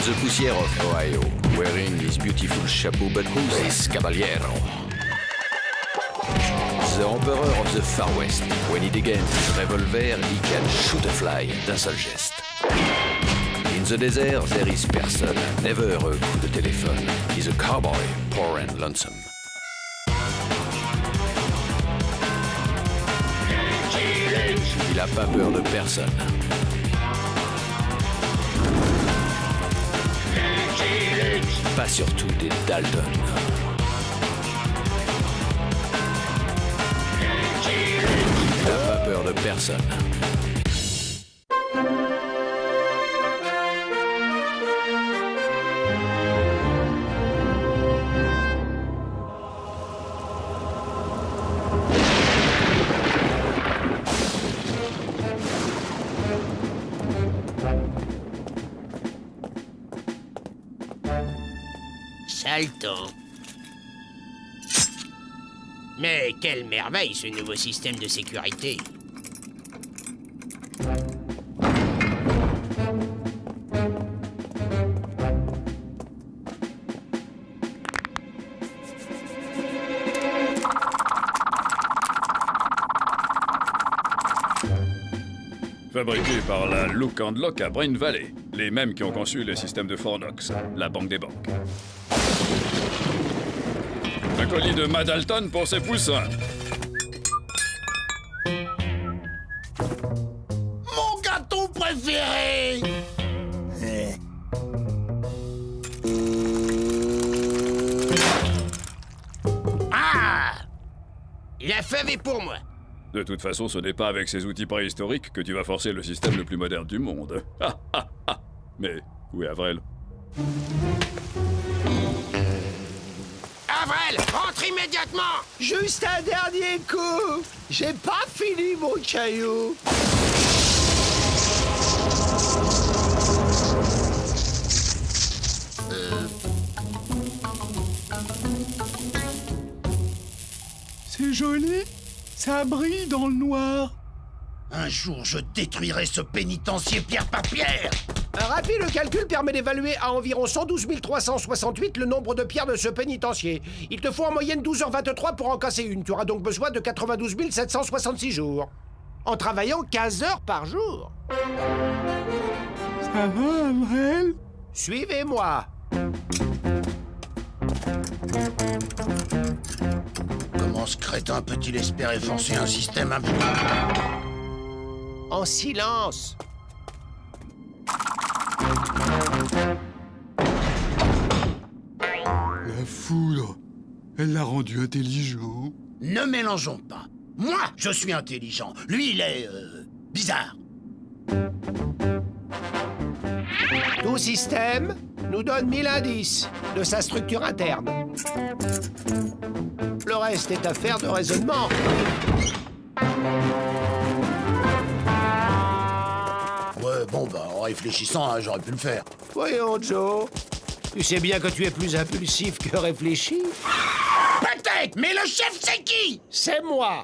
the poussière of Ohio, wearing his beautiful chapeau, but who's this caballero? The emperor of the Far West. When he degains his revolver, he can shoot a fly d'un seul geste. In the desert, there is person, never a coup de téléphone. He's a cowboy, poor and lonesome. Il a pas peur de personne. Pas surtout des Dalton. Il n'a pas peur de personne. Salto. Mais quelle merveille, ce nouveau système de sécurité. Fabriqué par la Look and Lock à Brain Valley, les mêmes qui ont conçu le système de Fort Knox, la banque des banques. Un colis de Madalton pour ses poussins. Mon gâteau préféré! Ah! La fève est pour moi. De toute façon, ce n'est pas avec ces outils préhistoriques que tu vas forcer le système le plus moderne du monde. Ah, ah, ah. Mais où est Avril? Avril, rentre immédiatement! Juste un dernier coup! J'ai pas fini mon caillou! C'est joli, ça brille dans le noir. Un jour, je détruirai ce pénitencier pierre par pierre! Un rapide calcul permet d'évaluer à environ 112 368 le nombre de pierres de ce pénitencier. Il te faut en moyenne 12h23 pour en casser une. Tu auras donc besoin de 92 766 jours. En travaillant 15 heures par jour. Ça va, Avril? Suivez-moi. Comment ce crétin peut-il espérer forcer un système En silence. La foudre, elle l'a rendu intelligent. Ne mélangeons pas. Moi, je suis intelligent. Lui, il est... bizarre. Tout système nous donne 1000 indices de sa structure interne. Le reste est affaire de raisonnement. Ouais, bon, bah, en réfléchissant, hein, j'aurais pu le faire. Voyons, Joe. Tu sais bien que tu es plus impulsif que réfléchi. Peut-être, mais le chef, c'est qui? C'est moi.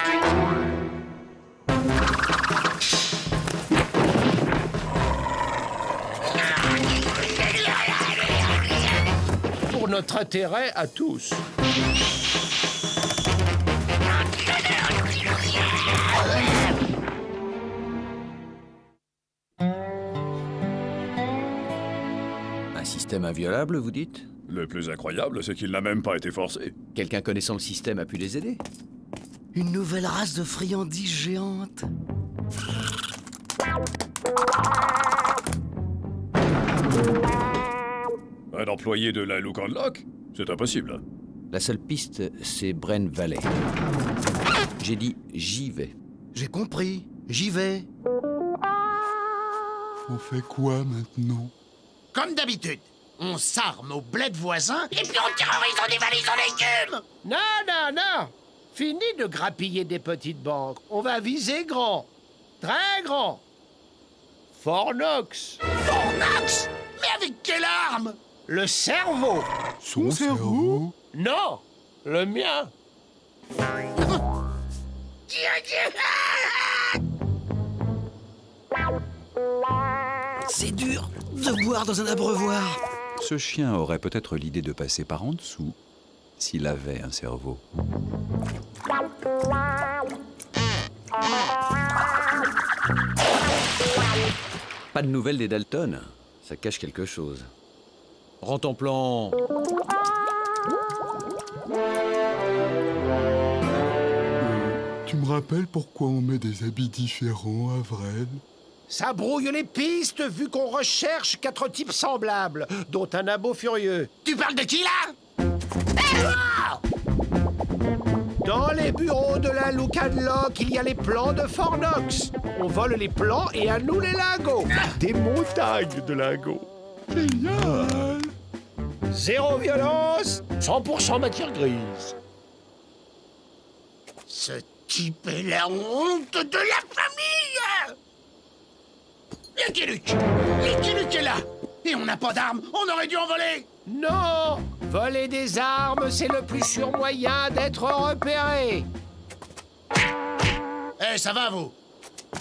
Pour notre intérêt à tous. Un système inviolable, vous dites? Le plus incroyable, c'est qu'il n'a même pas été forcé. Quelqu'un connaissant le système a pu les aider? Une nouvelle race de friandises géantes. Un employé de la Look and Lock? C'est impossible. La seule piste, c'est Brain Valley. J'ai dit j'y vais. J'ai compris. J'y vais. On fait quoi maintenant? Comme d'habitude, on s'arme au bled voisin et puis on terrorise, on dévalise, on légumes. Non, non, non. Fini de grappiller des petites banques. On va viser grand. Très grand. Fort Knox. Fort Knox? Mais avec quelle arme? Le cerveau. Son cerveau? Non, le mien. C'est dur de boire dans un abreuvoir. Ce chien aurait peut-être l'idée de passer par en dessous, s'il avait un cerveau. Pas de nouvelles des Dalton. Ça cache quelque chose. Rends ton plan. Tu me rappelles pourquoi on met des habits différents, Avrel? Ça brouille les pistes vu qu'on recherche 4 types semblables, dont un abo furieux. Tu parles de qui, là? Dans les bureaux de la Look and Lock, il y a les plans de Fornox. On vole les plans et à nous les lingots. Des montagnes de lingots. Génial! Zéro violence, 100% matière grise. Ce type est la honte de la famille! Lucky Luke! Lucky Luke est là! Et on n'a pas d'armes, on aurait dû en voler! Non! Voler des armes, c'est le plus sûr moyen d'être repéré. Eh, ça va, vous?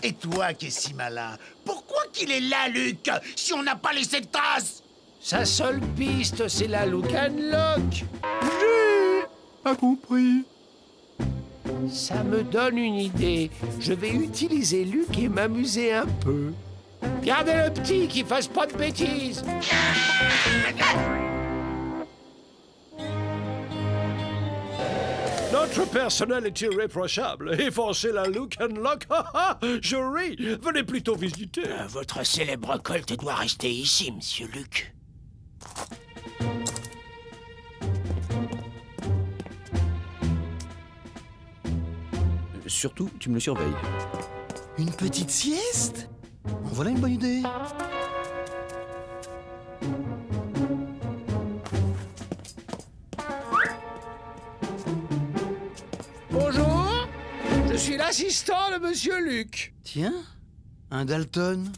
Et toi qui es si malin, pourquoi qu'il est là, Luc, si on n'a pas laissé de traces? Sa seule piste, c'est la Look and Lock. J'ai pas compris. Ça me donne une idée. Je vais utiliser Luc et m'amuser un peu. Gardez le petit qui fasse pas de bêtises. Notre personnel est irréprochable. Effacer la Look and Lock, je ris. Venez plutôt visiter. Votre célèbre colt doit rester ici, monsieur Luc. Surtout, tu me le surveilles. Une petite sieste? Voilà une bonne idée. Bonjour, je suis l'assistant de monsieur Luc. Tiens, un Dalton.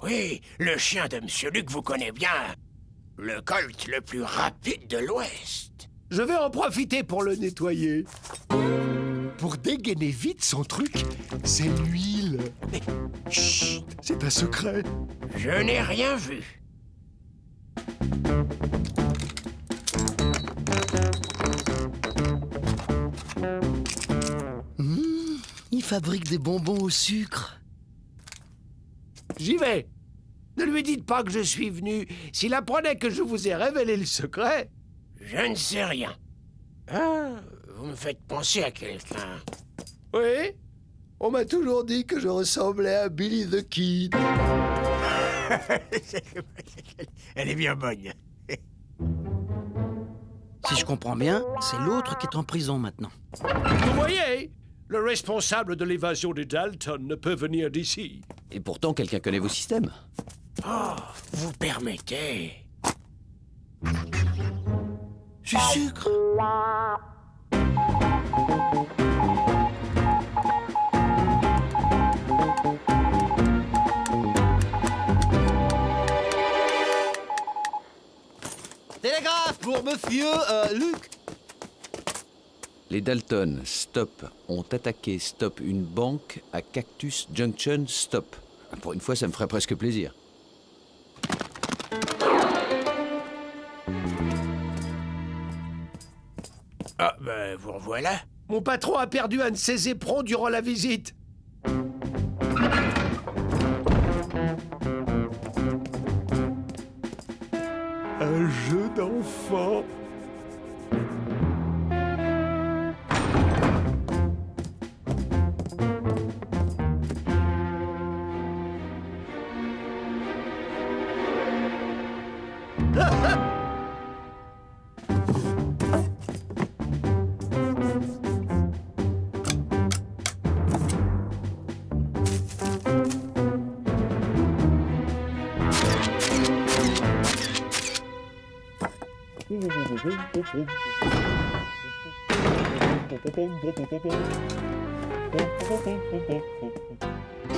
Oui, le chien de monsieur Luc vous connaît bien. Le colt le plus rapide de l'Ouest. Je vais en profiter pour le nettoyer. Pour dégainer vite son truc, c'est l'huile. Chut, c'est un secret. Je n'ai rien vu. Il fabrique des bonbons au sucre. J'y vais. Ne lui dites pas que je suis venu. S'il apprenait que je vous ai révélé le secret... Je ne sais rien. Ah, vous me faites penser à quelqu'un. Oui, on m'a toujours dit que je ressemblais à Billy the Kid. Elle est bien bonne. Si je comprends bien, c'est l'autre qui est en prison maintenant. Vous voyez, le responsable de l'évasion des Dalton ne peut venir d'ici. Et pourtant, quelqu'un connaît vos systèmes. Oh, vous permettez. Du sucre. Télégraphe pour monsieur Luc. Les Dalton, stop, ont attaqué stop une banque à Cactus Junction, stop. Pour une fois, ça me ferait presque plaisir. Ah, ben, vous revoilà. Mon patron a perdu un de ses éperons durant la visite. Un jeu d'enfant.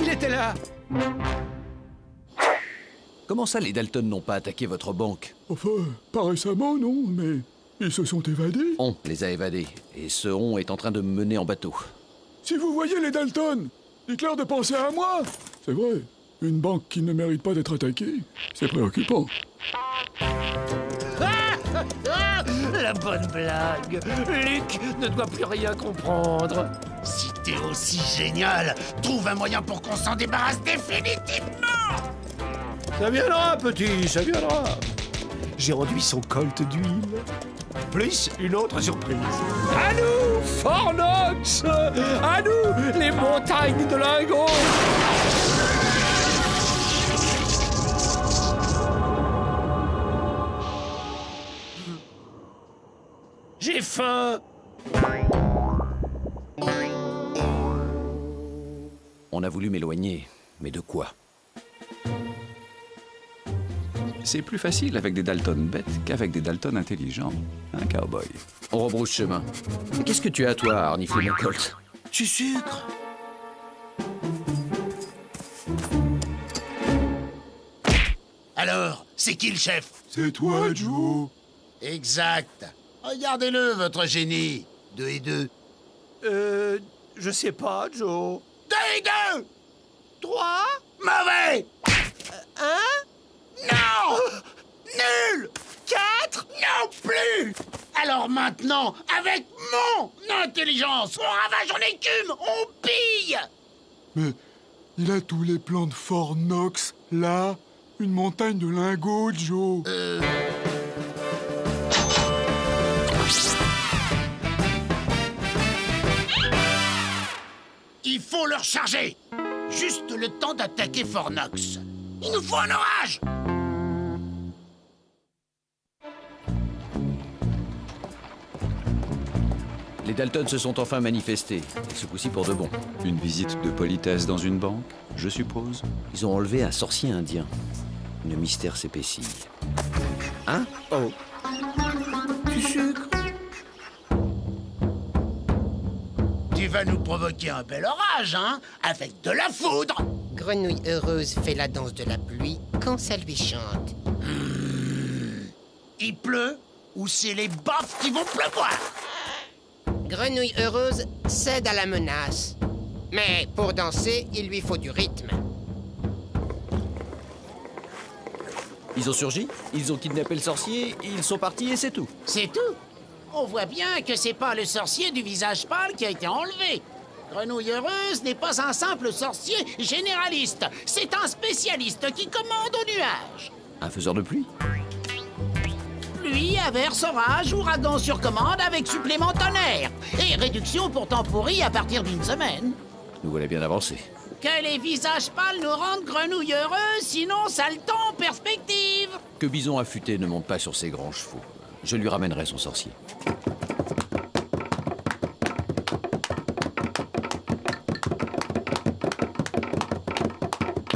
Il était là. Comment ça, les Dalton n'ont pas attaqué votre banque? Enfin, pas récemment, non, mais ils se sont évadés. On les a évadés, et ce on est en train de me mener en bateau. Si vous voyez les Dalton, dites-leur de penser à moi. C'est vrai, une banque qui ne mérite pas d'être attaquée, c'est préoccupant. La bonne blague. Luc ne doit plus rien comprendre. Si t'es aussi génial, trouve un moyen pour qu'on s'en débarrasse définitivement. Ça viendra, petit, ça viendra. J'ai enduit son colt d'huile. Plus une autre surprise. À nous, Fornox! À nous, les montagnes de lingots! J'ai faim! On a voulu m'éloigner, mais de quoi? C'est plus facile avec des Dalton bêtes qu'avec des Dalton intelligents, hein, cowboy? On rebrousse chemin. Qu'est-ce que tu as, toi, à renifler mon colt? Du sucre. Alors, c'est qui le chef? C'est toi, Joe. Exact. Regardez-le, votre génie. 2 et 2. Je sais pas, Joe. 2 et 2! 3? Mauvais! 1? Non! Nul! 4? Non plus! Alors maintenant, avec mon intelligence, on ravage en écume, on pille! Mais il a tous les plans de Fort Knox, là. Une montagne de lingots, Joe. Il faut le recharger! Juste le temps d'attaquer Fort Knox. Il nous faut un orage! Les Dalton se sont enfin manifestés, et ce coup-ci pour de bon. Une visite de politesse dans une banque, je suppose? Ils ont enlevé un sorcier indien. Le mystère s'épaissit. Hein? Oh. Du sucre. Tu vas nous provoquer un bel orage, hein? Avec de la foudre! Grenouille heureuse fait la danse de la pluie quand ça lui chante. Il pleut ou c'est les baffes qui vont pleuvoir? Grenouille heureuse cède à la menace. Mais pour danser, il lui faut du rythme. Ils ont surgi, ils ont kidnappé le sorcier, ils sont partis et c'est tout. C'est tout. On voit bien que c'est pas le sorcier du visage pâle qui a été enlevé. Grenouille heureuse n'est pas un simple sorcier généraliste. C'est un spécialiste qui commande au nuage. Un faiseur de pluie? Pluie, averse, orage, ouragan sur commande avec supplément tonnerre. Et réduction pour temps pourri à partir d'une semaine. Nous voilà bien avancés. Que les visages pâles nous rendent grenouille heureuses, sinon ça le temps en perspective. Que Bison affûté ne monte pas sur ses grands chevaux. Je lui ramènerai son sorcier.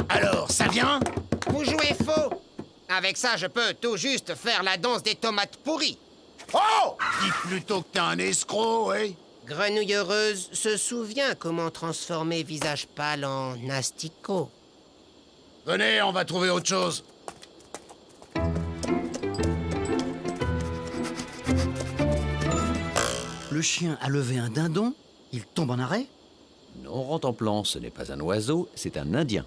Alors, ça vient? Vous jouez faux. Avec ça, je peux tout juste faire la danse des tomates pourries. Oh! Dis plutôt que t'es un escroc, oui. Grenouille heureuse se souvient comment transformer visage pâle en asticot. Venez, on va trouver autre chose. Le chien a levé un dindon, il tombe en arrêt. Non, rentre en plan, ce n'est pas un oiseau, c'est un Indien.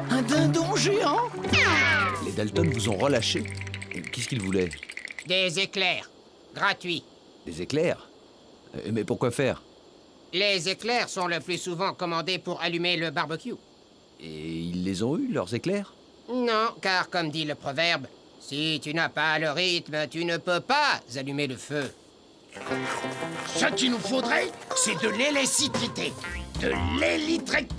Un dindon géant. Les Dalton vous ont relâché. Qu'est-ce qu'ils voulaient? Des éclairs. Gratuits. Des éclairs? Mais pourquoi faire? Les éclairs sont le plus souvent commandés pour allumer le barbecue. Et ils les ont eus, leurs éclairs? Non, car comme dit le proverbe, si tu n'as pas le rythme, tu ne peux pas allumer le feu. Ce qu'il nous faudrait, c'est de l'électricité. De l'électricité.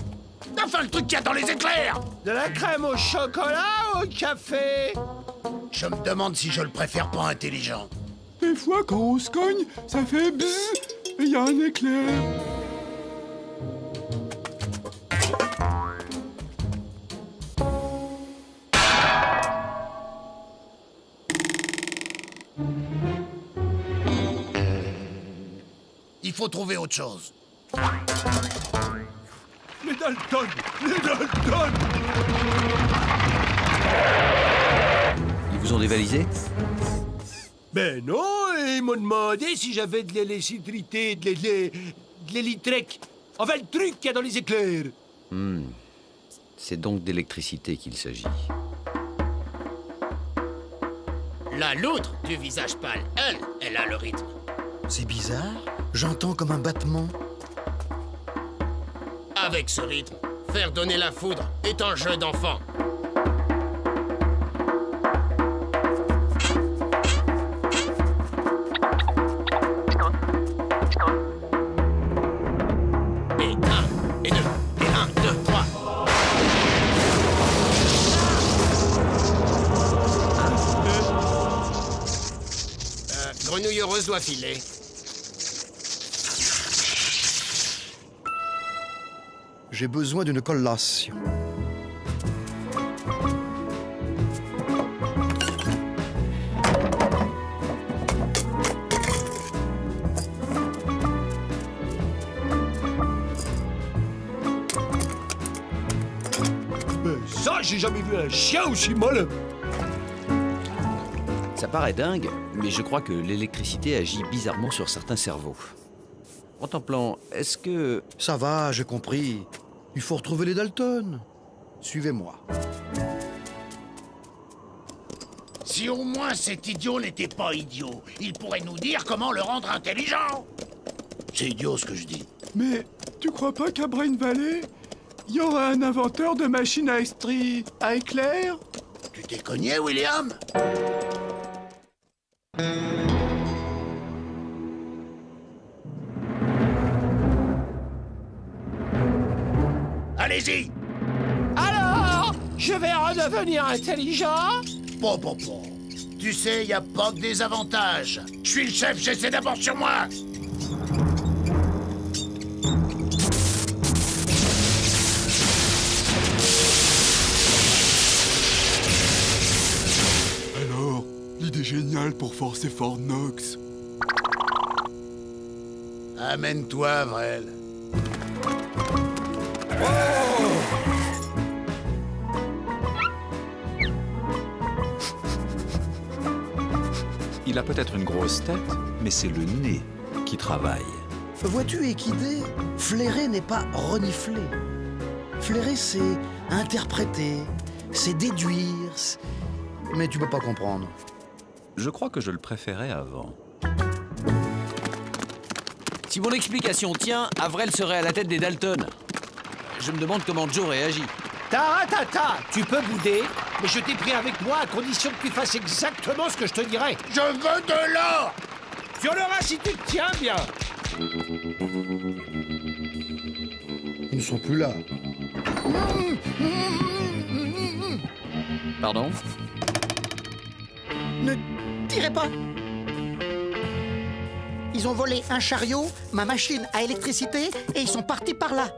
Enfin, le truc qu'il y a dans les éclairs. De la crème au chocolat ou au café? Je me demande si je le préfère pas intelligent. Des fois, quand on se cogne, ça fait bzzz et il y a un éclair. Il faut trouver autre chose. Les Dalton! Les Dalton! Ils vous ont dévalisé? Ben non, ils m'ont demandé si j'avais de l'électricité, de l'électrique. Enfin, le truc qu'il y a dans les éclairs. C'est donc d'électricité qu'il s'agit. La loutre du visage pâle, elle a le rythme. C'est bizarre, j'entends comme un battement. Avec ce rythme, faire donner la foudre est un jeu d'enfant. Et 1, et 2, et 1, 2, 3. Grenouille heureuse doit filer. J'ai besoin d'une collation. Ça, j'ai jamais vu un chien aussi molle. Ça paraît dingue, mais je crois que l'électricité agit bizarrement sur certains cerveaux. Contemplant, est-ce que... Ça va, j'ai compris. Il faut retrouver les Dalton. Suivez-moi. Si au moins cet idiot n'était pas idiot, il pourrait nous dire comment le rendre intelligent. C'est idiot ce que je dis. Mais tu crois pas qu'à Brain Valley, il y aura un inventeur de machine à éclair? Tu t'es cogné, William? Allez-y! Alors, je vais redevenir intelligent? Bon. Tu sais, y a pas que des avantages. Je suis le chef, j'essaie d'abord sur moi. Alors, l'idée géniale pour forcer Fort Knox. Amène-toi, Vrel. Il a peut-être une grosse tête, mais c'est le nez qui travaille. Vois-tu, Équidé, flairer n'est pas renifler. Flairer, c'est interpréter, c'est déduire, mais tu peux pas comprendre. Je crois que je le préférais avant. Si mon explication tient, Avril serait à la tête des Dalton. Je me demande comment Joe réagit. Taratata, tu peux bouder, mais je t'ai pris avec moi à condition que tu fasses exactement ce que je te dirai. Je veux de l'or! Tu en auras si tu te tiens bien. Ils ne sont plus là. Pardon? Ne tirez pas! Ils ont volé un chariot, ma machine à électricité, et ils sont partis par là.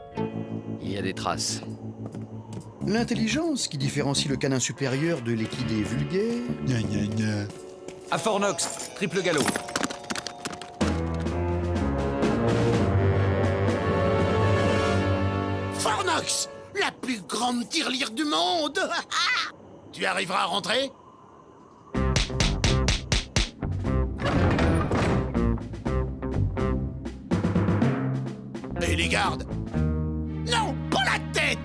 Il y a des traces. L'intelligence qui différencie le canin supérieur de l'équidé vulgaire. Gna gna gna. À Fort Knox, triple galop. Fort Knox, la plus grande tirelire du monde. Tu arriveras à rentrer? Et les gardes? Non, pas la tête!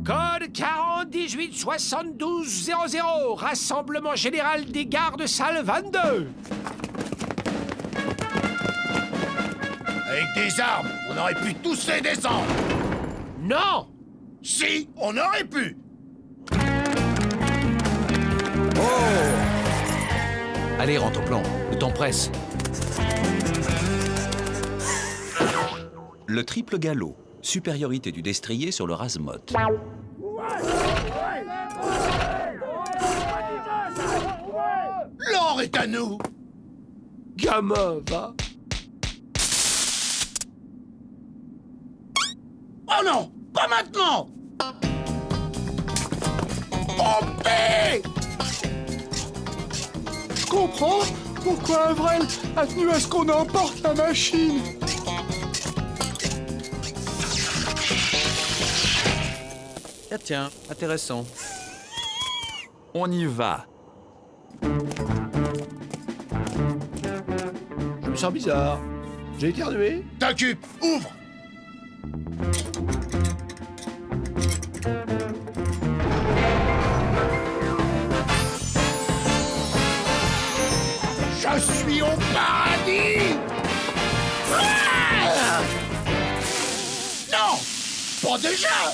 Code 40 18 72 00, rassemblement général des gardes salle 22. Avec des armes, on aurait pu tous les descendre. Non! Si, on aurait pu. Allez, rentre au plan. Le temps presse. Le triple galop. Supériorité du destrier sur le Razmoth. L'or est à nous. Gamin, va. Oh non, pas maintenant. Oh, paix! Je comprends pourquoi Avril a tenu à ce qu'on emporte la machine. Ah tiens, intéressant. On y va. Je me sens bizarre. J'ai éternué. T'occupe, ouvre. déjà?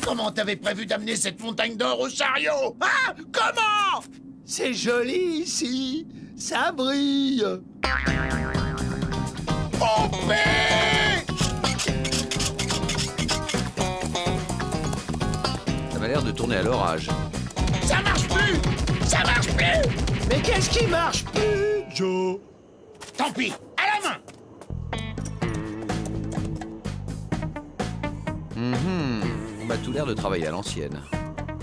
Comment t'avais prévu d'amener cette montagne d'or au chariot? Hein? Comment? C'est joli ici. Ça brille. Pompée! Ça m'a l'air de tourner à l'orage. Ça marche plus! Ça marche plus! Mais qu'est-ce qui marche plus, Joe? Tant pis, à la main! On a tout l'air de travailler à l'ancienne.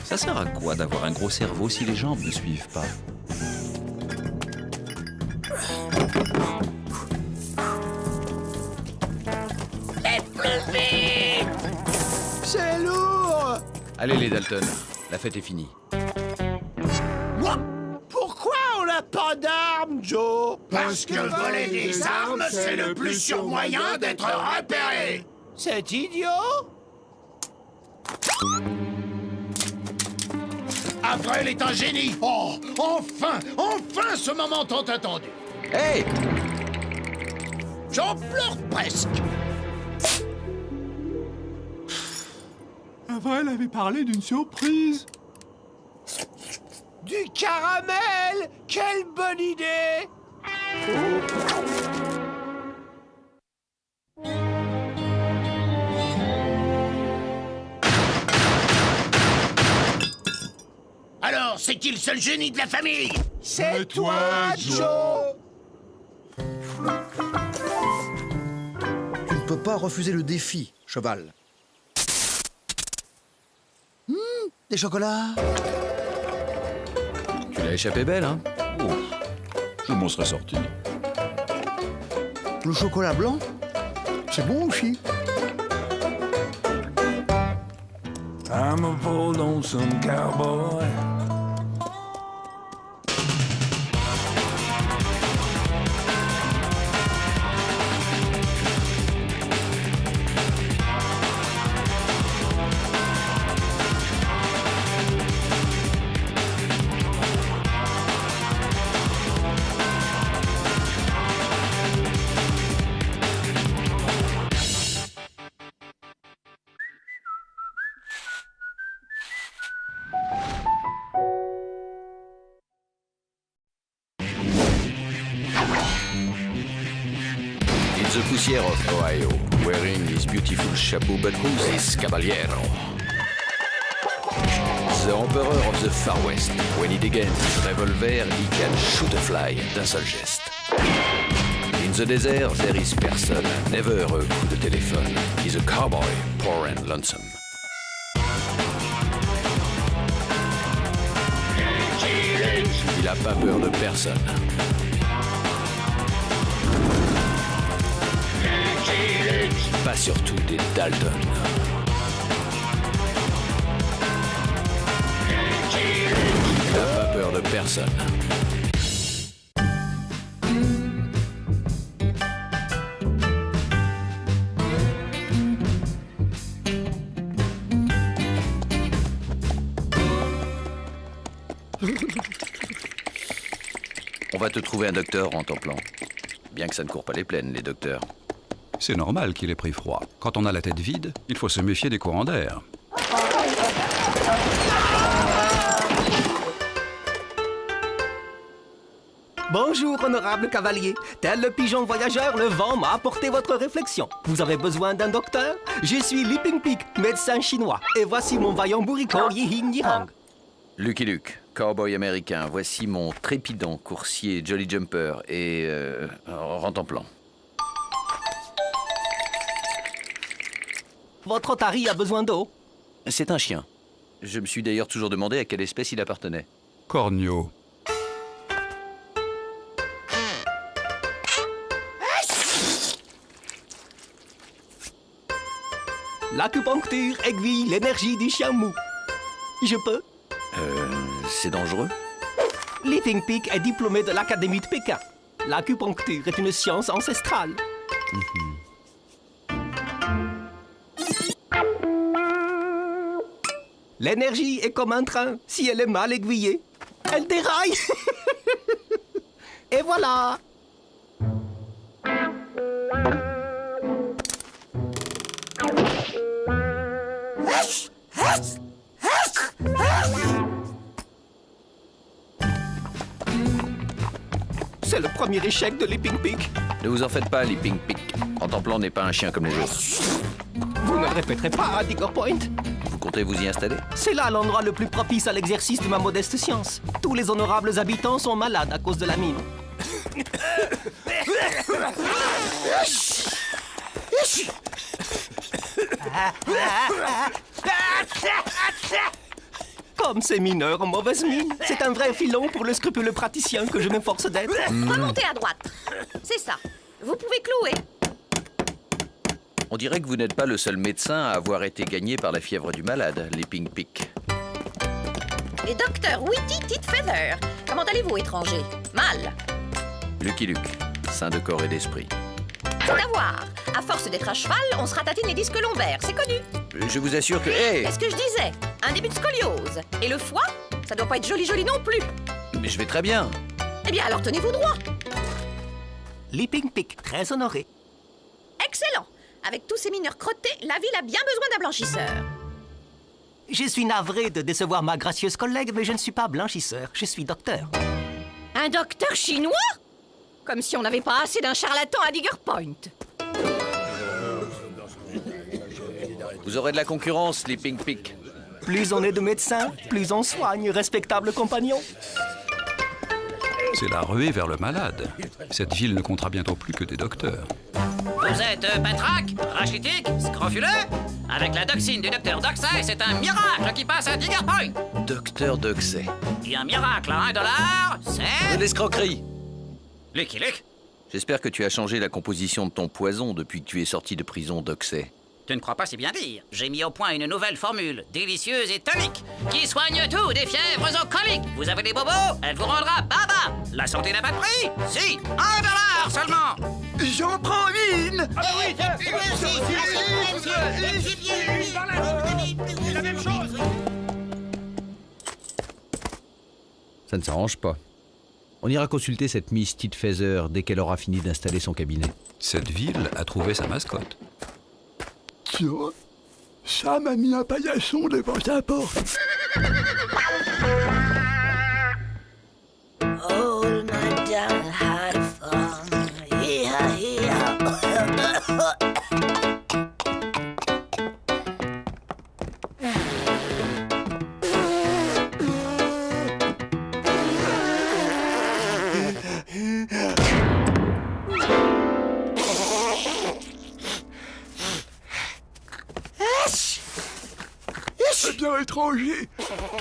Ça sert à quoi d'avoir un gros cerveau si les jambes ne suivent pas? C'est lourd. Allez les Dalton, la fête est finie. Pourquoi on n'a pas d'armes, Joe? Parce que voler des armes, c'est le plus sûr moyen d'être repéré! C'est idiot. Avril est un génie! Oh, enfin, enfin ce moment tant attendu! Hey! J'en pleure presque! Avril avait parlé d'une surprise. Du caramel. Quelle bonne idée. Alors, c'est qui le seul génie de la famille? C'est toi, Joe. Tu ne peux pas refuser le défi, cheval. Des chocolats. Tu l'as échappé belle, hein? Oh, je m'en serais sorti. Le chocolat blanc, c'est bon aussi. I'm a bold lonesome cowboy. The Poussière of Ohio, wearing his beautiful chapeau, but who's this caballero? The Emperor of the Far West. When he degains his revolver, he can shoot a fly d'un seul geste. In the desert, there is person, never a coup de téléphone. He's a cowboy, poor and lonesome. Il a pas peur de personne. Pas surtout des Dalton. Il n'a pas peur de personne. On va te trouver un docteur en temps plan. Bien que ça ne court pas les plaines, les docteurs. C'est normal qu'il ait pris froid. Quand on a la tête vide, il faut se méfier des courants d'air. Bonjour, honorable cavalier. Tel le pigeon voyageur, le vent m'a apporté votre réflexion. Vous avez besoin d'un docteur? Je suis Li Ping-Ping, médecin chinois. Et voici mon vaillant bourricot Yi-Hing Yi-Hang. Lucky Luke, cowboy américain. Voici mon trépidant coursier Jolly Jumper et Rentemplant. Votre otari a besoin d'eau? C'est un chien. Je me suis d'ailleurs toujours demandé à quelle espèce il appartenait. Cornio. L'acupuncture aiguille l'énergie du chien mou. Je peux? C'est dangereux? Li Ping-Ping est diplômé de l'Académie de Pékin. L'acupuncture est une science ancestrale. L'énergie est comme un train. Si elle est mal aiguillée, elle déraille. Et voilà. C'est le premier échec de Leaping Peak. Ne vous en faites pas, Leaping Peak. Contemplant n'est pas un chien comme les autres. Vous ne le répéterez pas à Digger Point. Vous comptez vous y installer? C'est là l'endroit le plus propice à l'exercice de ma modeste science. Tous les honorables habitants sont malades à cause de la mine. Comme ces mineurs en mauvaise mine, c'est un vrai filon pour le scrupuleux praticien que je m'efforce d'être. Remontez à droite. C'est ça. Vous pouvez clouer. On dirait que vous n'êtes pas le seul médecin à avoir été gagné par la fièvre du malade, Leaping Peak. Et docteur Witty Titfeather. Comment allez-vous, étranger? Mal. Lucky Luke, sain de corps et d'esprit. C'est à voir. À force d'être à cheval, on se ratatine les disques lombaires, c'est connu. Je vous assure que... Hey! Qu'est-ce que je disais? Un début de scoliose. Et le foie? Ça doit pas être joli non plus. Mais je vais très bien. Eh bien, alors tenez-vous droit. Leaping Peak, très honoré. Excellent. Avec tous ces mineurs crottés, la ville a bien besoin d'un blanchisseur. Je suis navré de décevoir ma gracieuse collègue, mais je ne suis pas blanchisseur, je suis docteur. Un docteur chinois? Comme si on n'avait pas assez d'un charlatan à Digger Point. Vous aurez de la concurrence, Leaping Peak. Plus on est de médecins, plus on soigne, respectable compagnon. C'est la ruée vers le malade. Cette ville ne comptera bientôt plus que des docteurs. Vous êtes patraque, rachitique, scrofuleux? Avec la doxine du docteur Doxey, c'est un miracle qui passe à Digger Point. Docteur Doxey. Et un miracle à $1, c'est... De l'escroquerie. Lucky Luke. J'espère que tu as changé la composition de ton poison depuis que tu es sorti de prison, Doxey. Tu ne crois pas si bien dire. J'ai mis au point une nouvelle formule, délicieuse et tonique, qui soigne tout, des fièvres aux coliques. Vous avez des bobos, elle vous rendra baba. La santé n'a pas de prix? Si, $1 seulement. J'en prends une. Ah bah oui, c'est la même chose. Ça ne s'arrange pas. On ira consulter cette Miss Titfeather dès qu'elle aura fini d'installer son cabinet. Cette ville a trouvé sa mascotte. Tiens, Sam a mis un paillasson devant sa porte. Old Madame had fun. Eh bien, étranger,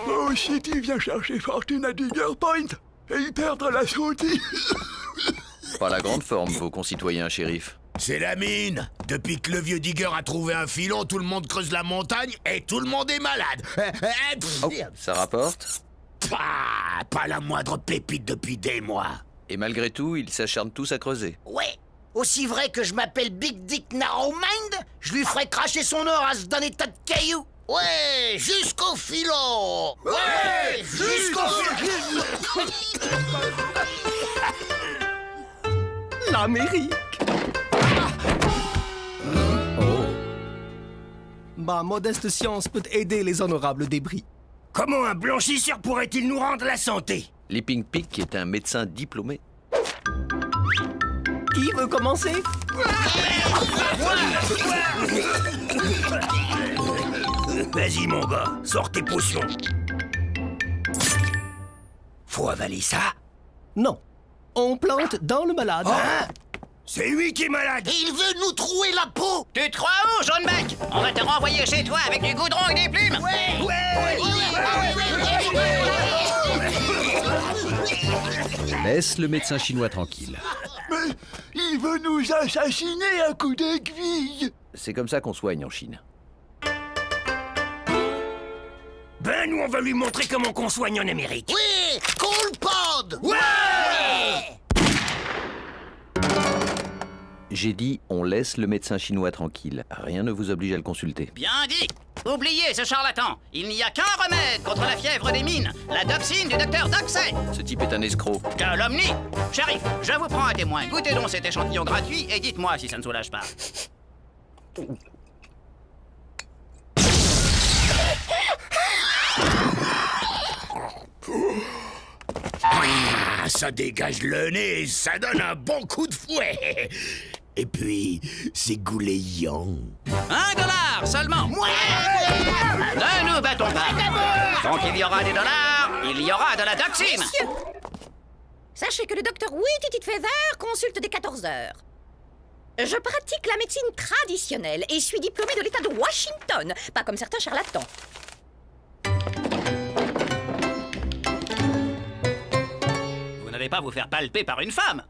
toi aussi tu viens chercher fortune à Digger Point et y perdre la santé. Pas la grande forme, vos concitoyens, shérif. C'est la mine. Depuis que le vieux Digger a trouvé un filon, tout le monde creuse la montagne et tout le monde est malade. Oh, ça rapporte? Pas la moindre pépite depuis des mois. Et malgré tout, ils s'acharnent tous à creuser. Ouais, aussi vrai que je m'appelle Big Dick Narrow Mind, je lui ferai cracher son or à ce d'un état de cailloux. Ouais, jusqu'au filon. Ouais, jusqu'au filon. L'Amérique. Oh. Ma modeste science peut aider les honorables débris. Comment un blanchisseur pourrait-il nous rendre la santé? Leaping Peak est un médecin diplômé. Qui veut commencer? Vas-y, mon gars, sors tes potions. Faut avaler ça? Non. On plante dans le malade. Hein? C'est lui qui est malade. Il veut nous trouer la peau. Tu te crois où, jaune bec? On va te renvoyer chez toi avec du goudron et des plumes. Laisse le médecin chinois tranquille. Mais il veut nous assassiner à coups d'aiguille. C'est comme ça qu'on soigne en Chine. Ben, nous, on va lui montrer comment qu'on soigne en Amérique. Oui, Cool Pod. Ouais. J'ai dit, on laisse le médecin chinois tranquille. Rien ne vous oblige à le consulter. Bien dit. Oubliez ce charlatan. Il n'y a qu'un remède contre la fièvre des mines. La doxine du docteur Doxey. Ce type est un escroc. Calomnie. Shérif, je vous prends un témoin. Goûtez donc cet échantillon gratuit et dites-moi si ça ne soulage pas. Ah, ça dégage le nez, ça donne un bon coup de fouet. Et puis, c'est goulayant. $1 seulement. Ne nous battons pas. Tant qu'il y aura des dollars, il y aura de la toxine. Messieurs, sachez que le docteur Whitty Feather consulte dès 14 heures. Je pratique la médecine traditionnelle et suis diplômé de l'État de Washington, pas comme certains charlatans. Vous n'allez pas vous faire palper par une femme.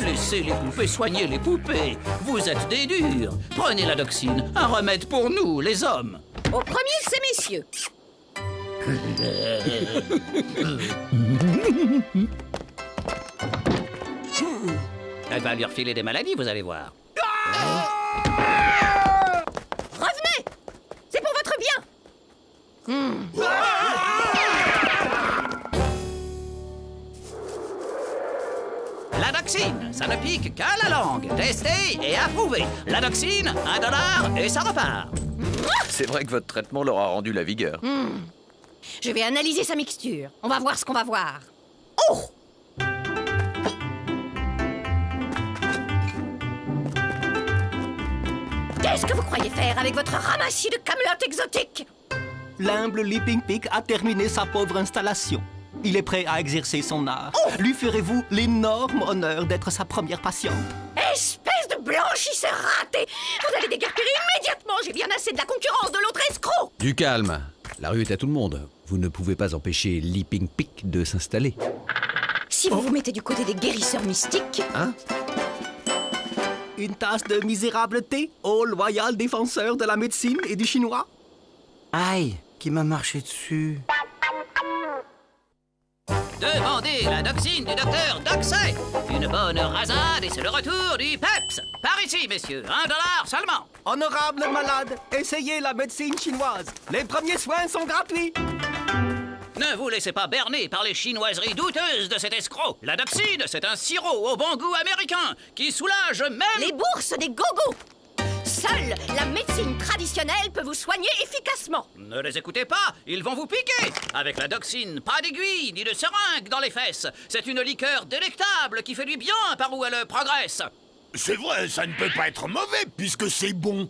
Laissez les poupées soigner les poupées. Vous êtes des durs. Prenez la doxine, un remède pour nous, les hommes. Au premier, ces messieurs. Elle va lui refiler des maladies, vous allez voir. Revenez! C'est pour votre bien. La doxine, ça ne pique qu'à la langue. Testé et approuvé. La doxine, $1 et ça repart. C'est vrai que votre traitement leur a rendu la vigueur. Je vais analyser sa mixture. On va voir ce qu'on va voir. Oh! Qu'est-ce que vous croyez faire avec votre ramassis de camelotes exotiques? L'humble Leaping Pig a terminé sa pauvre installation. Il est prêt à exercer son art. Lui ferez-vous l'énorme honneur d'être sa première patiente? Espèce de blanchisseur raté! Vous allez déguerpir immédiatement! J'ai bien assez de la concurrence de l'autre escroc! Du calme. La rue est à tout le monde. Vous ne pouvez pas empêcher Leaping Pig de s'installer. Si vous vous mettez du côté des guérisseurs mystiques... Hein? Une tasse de misérable thé au loyal défenseur de la médecine et du chinois? Aïe, qui m'a marché dessus. Demandez la doxine du docteur Doxey. Une bonne rasade et c'est le retour du PEPS. Par ici, messieurs, $1 seulement. Honorable malade, essayez la médecine chinoise. Les premiers soins sont gratuits. Ne vous laissez pas berner par les chinoiseries douteuses de cet escroc. La doxine, c'est un sirop au bon goût américain qui soulage même... Les bourses des gogos! Seule la médecine traditionnelle peut vous soigner efficacement. Ne les écoutez pas, ils vont vous piquer. Avec la doxine, pas d'aiguille ni de seringue dans les fesses. C'est une liqueur délectable qui fait du bien par où elle progresse. C'est vrai, ça ne peut pas être mauvais puisque c'est bon.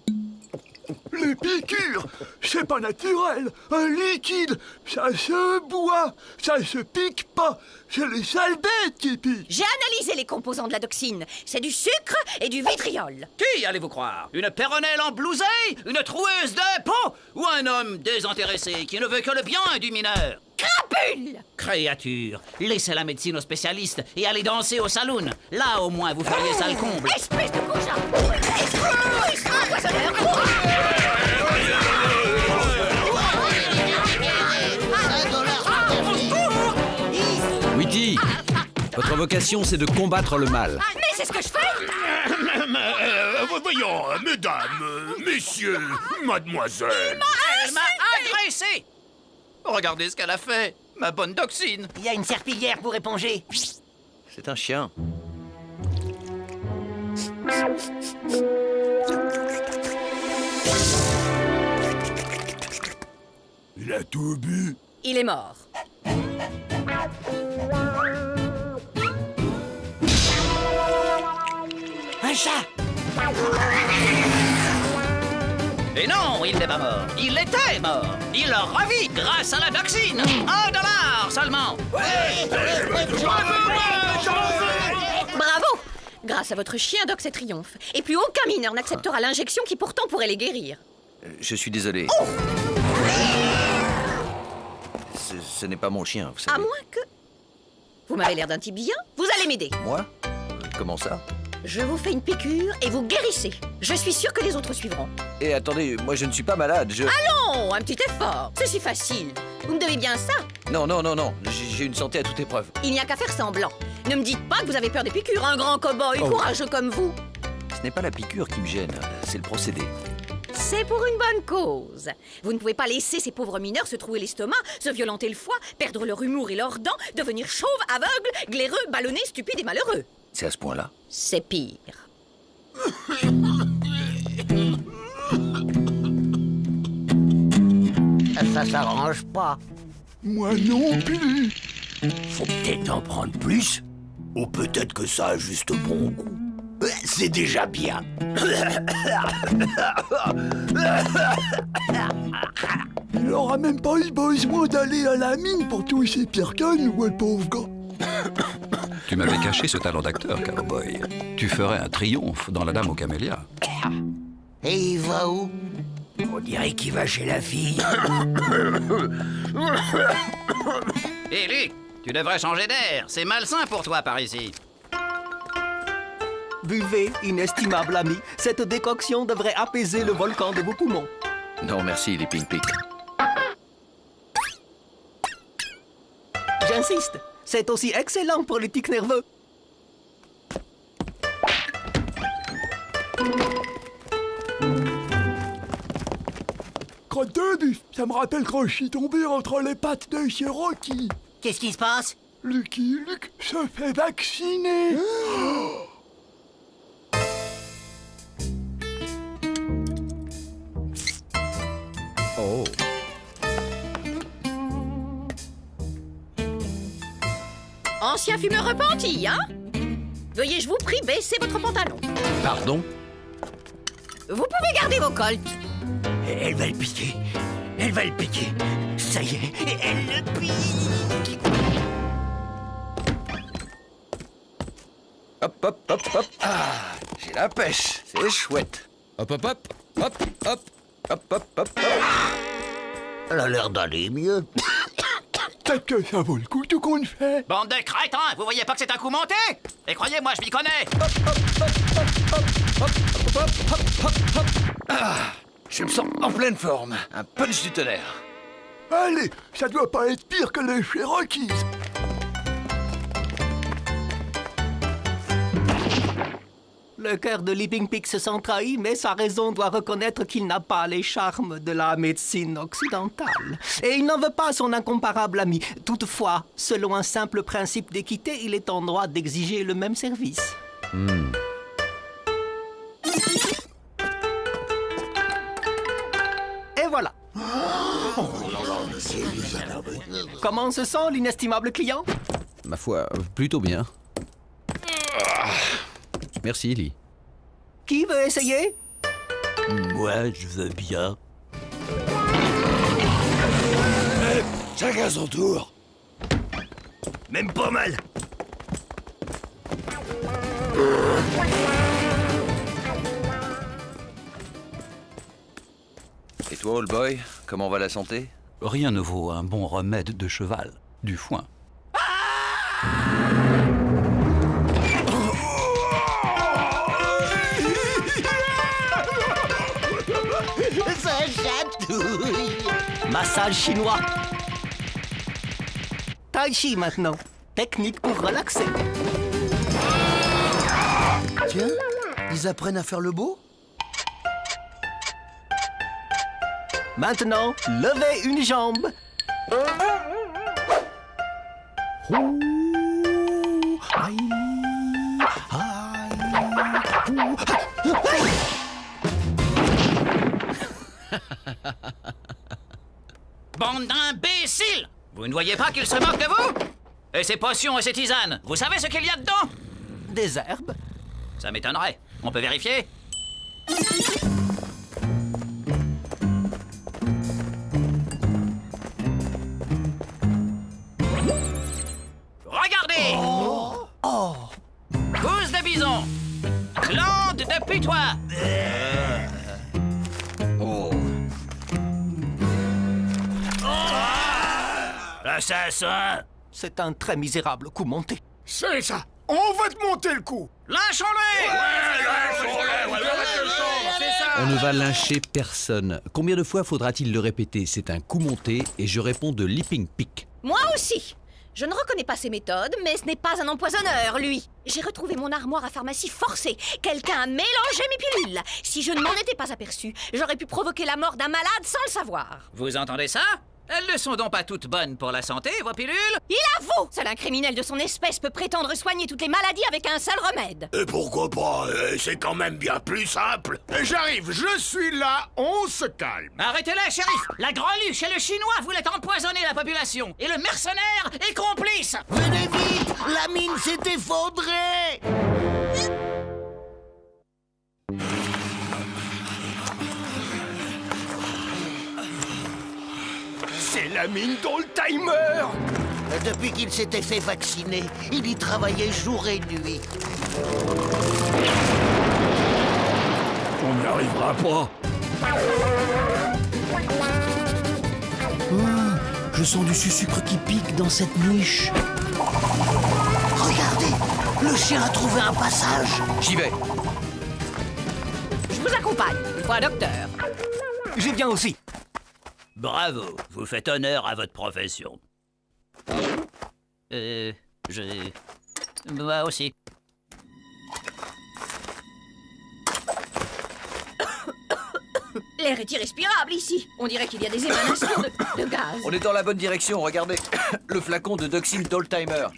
Les piqûres, c'est pas naturel. Un liquide, ça se boit, ça se pique pas. C'est les sales bêtes qui piquent. J'ai analysé les composants de la doxine. C'est du sucre et du vitriol. Qui allez-vous croire? Une péronnelle emblousée? Une troueuse de peau? Ou un homme désintéressé qui ne veut que le bien du mineur? Crapule! Créature, laissez la médecine aux spécialistes et allez danser au saloon. Là, au moins, vous feriez ça le comble. Espèce de goujat! Empoisonneur! Whitty, votre vocation, c'est de combattre le mal. Mais c'est ce que je fais! Voyons, mesdames, messieurs, mademoiselle. Elle m'a agressé! Regardez ce qu'elle a fait, ma bonne doxine. Il y a une serpillière pour éponger. C'est un chien. Il a tout bu. Il est mort. Un chat. Et non, il n'est pas mort. Il était mort. Il revit grâce à la doxine. $1 seulement. Bravo! Grâce à votre chien, Dox et triomphe. Et plus aucun mineur n'acceptera l'injection qui pourtant pourrait les guérir. Je suis désolé. Oh! Ce n'est pas mon chien, vous savez. À moins que... Vous m'avez l'air d'un type bien. Vous allez m'aider. Moi? Comment ça? Je vous fais une piqûre et vous guérissez. Je suis sûre que les autres suivront. Et attendez, moi je ne suis pas malade, Allons, un petit effort. C'est si facile. Vous me devez bien ça. Non, non, non, non. J'ai une santé à toute épreuve. Il n'y a qu'à faire semblant. Ne me dites pas que vous avez peur des piqûres, un grand cow-boy courageux comme vous. Ce n'est pas la piqûre qui me gêne, c'est le procédé. C'est pour une bonne cause. Vous ne pouvez pas laisser ces pauvres mineurs se trouer l'estomac, se violenter le foie, perdre leur humour et leurs dents, devenir chauves, aveugles, glaireux, ballonnés, stupides et malheureux. C'est à ce point-là? C'est pire. Ça s'arrange pas. Moi non plus. Faut peut-être en prendre plus. Ou peut-être que ça a juste bon goût. C'est déjà bien. Il aura même pas eu besoin d'aller à la mine pour tous ces pierres-cannes, ouais, pauvre gars. Tu m'avais caché ce talent d'acteur, cowboy. Tu ferais un triomphe dans La Dame aux Camélias. Et il va où? On dirait qu'il va chez la fille. Hé, Luc, tu devrais changer d'air. C'est malsain pour toi par ici. Buvez, inestimable ami. Cette décoction devrait apaiser le volcan de vos poumons. Non, merci, Leaping Pig. J'insiste, c'est aussi excellent pour les tics nerveux. Crotte de bif, ça me rappelle quand je suis tombé entre les pattes de Cherokee. Qu'est-ce qui se passe? Lucky Luke se fait vacciner. Oh. Ancien fumeur repenti, hein? Veuillez, je vous prie, baisser votre pantalon. Pardon? Vous pouvez garder vos colts. Elle va le piquer. Elle va le piquer. Ça y est, elle le pique. Hop, hop, hop, hop. Ah, j'ai la pêche. C'est chouette. Hop, hop, hop. Hop, hop. Hop, hop, hop, hop. Elle a l'air d'aller mieux. Peut-être que ça vaut le coup tout qu'on fait. Bande de crétins, vous voyez pas que c'est un coup monté? Et croyez-moi, je m'y connais. Ah, je me sens en pleine forme. Un punch du tonnerre. Allez, ça doit pas être pire que les Cherokees. Le cœur de Leaping Pig se sent trahi, mais sa raison doit reconnaître qu'il n'a pas les charmes de la médecine occidentale. Et il n'en veut pas à son incomparable ami. Toutefois, selon un simple principe d'équité, il est en droit d'exiger le même service. Et voilà. Comment se sent l'inestimable client? Ma foi, plutôt bien. Merci, Lee. Qui veut essayer? Moi, je veux bien. Chacun son tour. Même pas mal. Et toi, old boy, comment va la santé? Rien ne vaut un bon remède de cheval. Du foin. Ça chatouille. Massage chinois. Tai chi maintenant. Technique pour relaxer. Tiens, ils apprennent à faire le beau? Maintenant, levez une jambe. Bande d'imbéciles! Vous ne voyez pas qu'il se moque de vous? Et ces potions et ces tisanes, vous savez ce qu'il y a dedans? Des herbes. Ça m'étonnerait. On peut vérifier? Regardez! Cousse de bison! Glande de putois! Assassin! C'est un très misérable coup monté. C'est ça. On va te monter le coup. Lynchons-les! On ne va lyncher personne. Combien de fois faudra-t-il le répéter? C'est un coup monté et je réponds de Leaping Pig. Moi aussi. Je ne reconnais pas ses méthodes, mais ce n'est pas un empoisonneur, lui. J'ai retrouvé mon armoire à pharmacie forcée. Quelqu'un a mélangé mes pilules. Si je ne m'en étais pas aperçu, j'aurais pu provoquer la mort d'un malade sans le savoir. Vous entendez ça? Elles ne sont donc pas toutes bonnes pour la santé, vos pilules? Il avoue! Seul un criminel de son espèce peut prétendre soigner toutes les maladies avec un seul remède. Et pourquoi pas? C'est quand même bien plus simple. J'arrive, je suis là, on se calme. Arrêtez-la, shérif! La greluche et le chinois voulaient empoisonner la population, et le mercenaire est complice! Venez vite, la mine s'est effondrée. C'est la mine d'Oldtimer. Depuis qu'il s'était fait vacciner, il y travaillait jour et nuit. On n'y arrivera pas. Je sens du sucre qui pique dans cette niche. Regardez, le chien a trouvé un passage. J'y vais. Je vous accompagne. Il faut un docteur. Je viens aussi. Bravo, vous faites honneur à votre profession. Moi aussi. L'air est irrespirable ici. On dirait qu'il y a des émanations de gaz. On est dans la bonne direction, regardez. Le flacon de Doxine d'Oldtimer.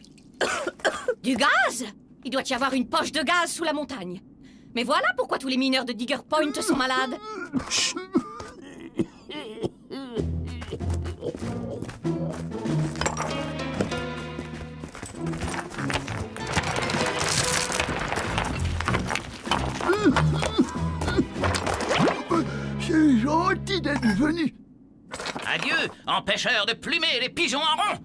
Du gaz? Il doit y avoir une poche de gaz sous la montagne. Mais voilà pourquoi tous les mineurs de Digger Point sont malades. Chut. C'est gentil d'être venu. Adieu, empêcheur de plumer les pigeons en rond.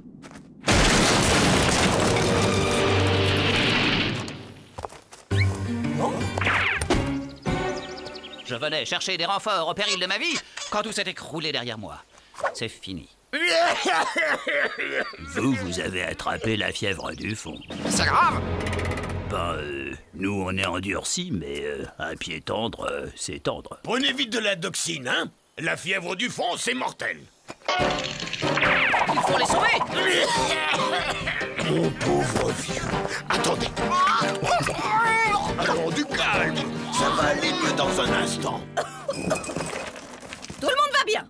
Je venais chercher des renforts au péril de ma vie quand tout s'est écroulé derrière moi. C'est fini. Vous avez attrapé la fièvre du fond. C'est grave. Nous on est endurcis, mais un pied tendre, c'est tendre. Prenez vite de la doxine, hein? La fièvre du fond, c'est mortel. Il faut les sauver. Mon pauvre vieux. Attendez. Allons, du calme. Ça va aller mieux dans un instant. Tout le monde va bien?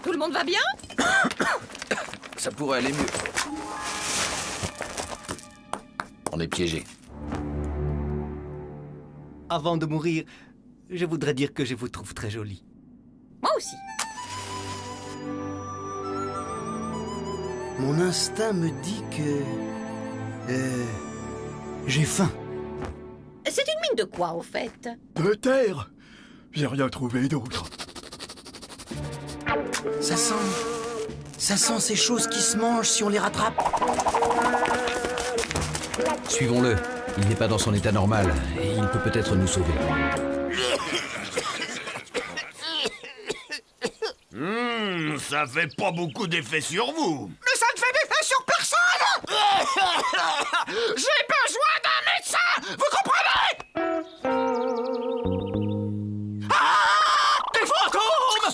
Tout le monde va bien? Ça pourrait aller mieux. On est piégé. Avant de mourir, je voudrais dire que je vous trouve très jolie. Moi aussi. Mon instinct me dit que... j'ai faim. C'est une mine de quoi, au fait? De terre. J'ai rien trouvé d'autre. Ça sent ces choses qui se mangent si on les rattrape. Suivons-le. Il n'est pas dans son état normal et il peut peut-être nous sauver. Ça fait pas beaucoup d'effet sur vous. Mais ça ne fait d'effet sur personne. J'ai besoin d'un médecin. Vous comprenez? Ah! Des fantômes!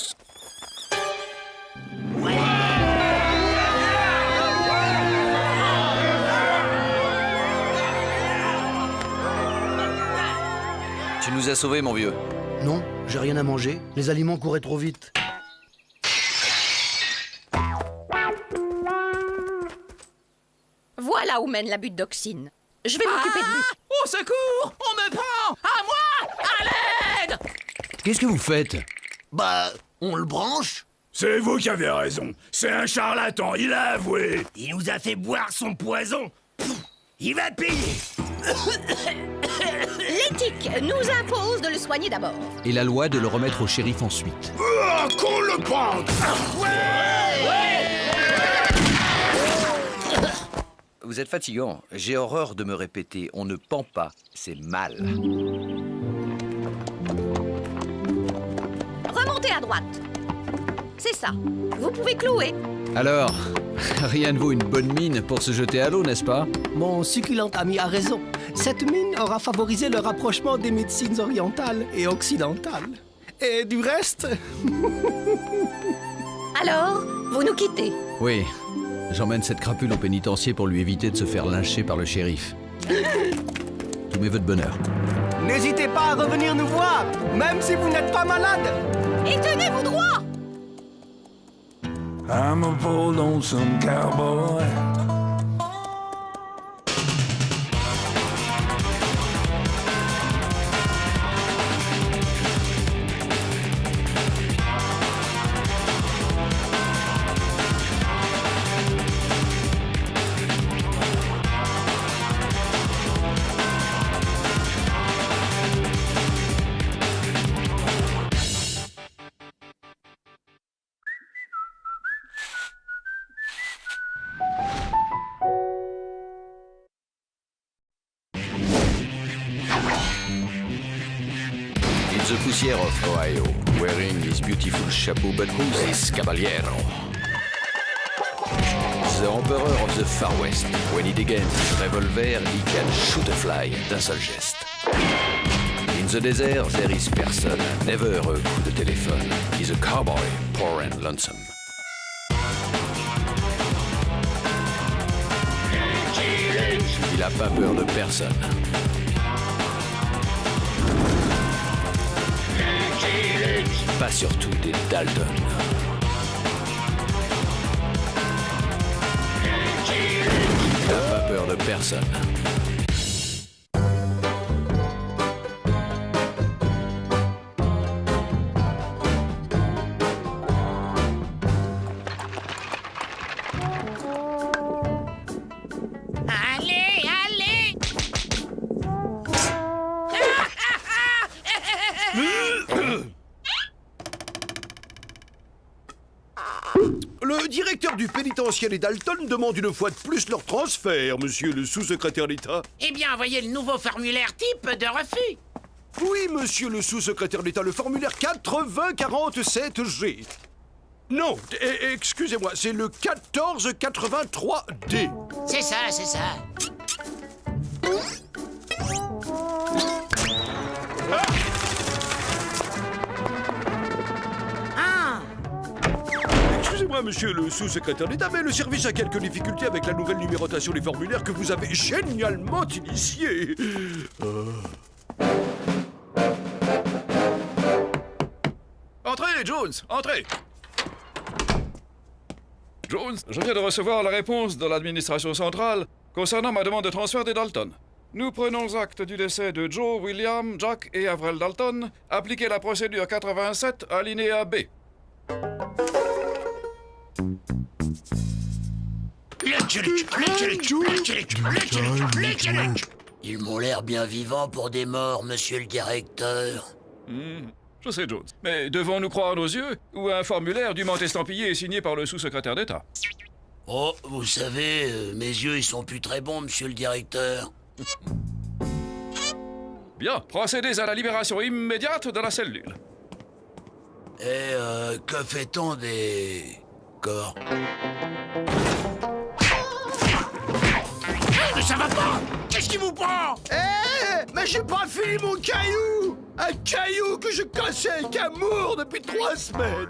Tu nous as sauvés, mon vieux. Non, j'ai rien à manger. Les aliments couraient trop vite. Voilà où mène la butte d'oxine. Je vais m'occuper de lui. Au secours! On me prend! À moi! À l'aide! Qu'est-ce que vous faites? On le branche. C'est vous qui avez raison. C'est un charlatan, il a avoué. Il nous a fait boire son poison. Il va payer. L'éthique nous impose de le soigner d'abord. Et la loi de le remettre au shérif ensuite. Qu'on le pende. Vous êtes fatigant. J'ai horreur de me répéter. On ne pend pas, c'est mal. Remontez à droite. C'est ça. Vous pouvez clouer. Alors, rien ne vaut une bonne mine pour se jeter à l'eau, n'est-ce pas? Mon succulent ami a raison. Cette mine aura favorisé le rapprochement des médecines orientales et occidentales. Et du reste... Alors, vous nous quittez. Oui. J'emmène cette crapule au pénitencier pour lui éviter de se faire lyncher par le shérif. Tous mes vœux de bonheur. N'hésitez pas à revenir nous voir, même si vous n'êtes pas malade. Et tenez-vous droit. I'm a poor lonesome cowboy. The poussière of Ohio, wearing his beautiful chapeau, but who's this caballero? The emperor of the Far West. When he degains his revolver, he can shoot a fly d'un seul geste. In the desert, there is person, never a coup de téléphone. He's a cowboy, poor and lonesome. Il a pas peur de personne. Pas surtout des Dalton. Il n'a pas peur de personne. Allez, allez! Le directeur du pénitentiaire des Dalton demande une fois de plus leur transfert, monsieur le sous-secrétaire d'État. Eh bien, envoyez le nouveau formulaire type de refus. Oui, monsieur le sous-secrétaire d'État, le formulaire 8047G. Non, excusez-moi, c'est le 1483D. C'est ça, c'est ça. Excusez-moi, monsieur le sous-secrétaire d'État, mais le service a quelques difficultés avec la nouvelle numérotation des formulaires que vous avez génialement initiée. Entrez, Jones, entrez. Jones, je viens de recevoir la réponse de l'administration centrale concernant ma demande de transfert des Dalton. Nous prenons acte du décès de Joe, William, Jack et Avril Dalton. Appliquez la procédure 87, alinéa B. Ils m'ont l'air bien vivants pour des morts, monsieur le directeur. Je sais, Jones. Mais devons-nous croire nos yeux ou un formulaire dûment estampillé et signé par le sous-secrétaire d'État? Oh, vous savez, mes yeux, ils sont plus très bons, monsieur le directeur. Bien, procédez à la libération immédiate de la cellule. Et que fait-on des corps? Mais ça va pas! Qu'est-ce qui vous prend? Mais j'ai pas fini mon caillou! Un caillou que je cassais avec amour depuis 3 semaines!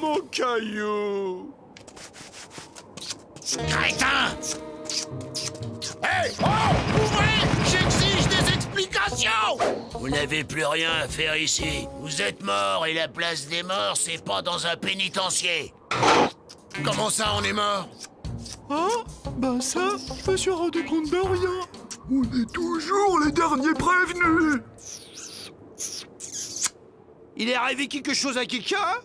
Mon caillou! Crétin! Hey! Oh! Ouvrez! J'exige des explications! Vous n'avez plus rien à faire ici. Vous êtes mort et la place des morts, c'est pas dans un pénitencier. Comment ça, on est mort? Ah, ben ça, je me suis rendu compte de rien. On est toujours les derniers prévenus. Il est arrivé quelque chose à quelqu'un?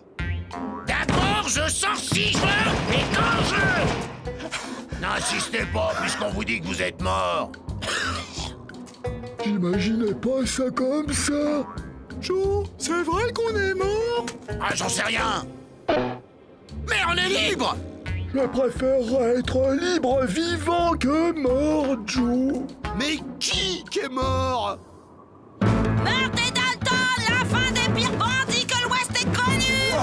D'abord, je sors si je veux, et quand je veux! N'insistez pas, puisqu'on vous dit que vous êtes mort. J'imaginais pas ça comme ça. Joe, c'est vrai qu'on est mort? Ah, j'en sais rien. Mais on est libre! Je préférerais être libre vivant que mort, Joe. Mais qui est mort? Meurtre des Dalton, la fin des pires bandits que l'Ouest ait connus!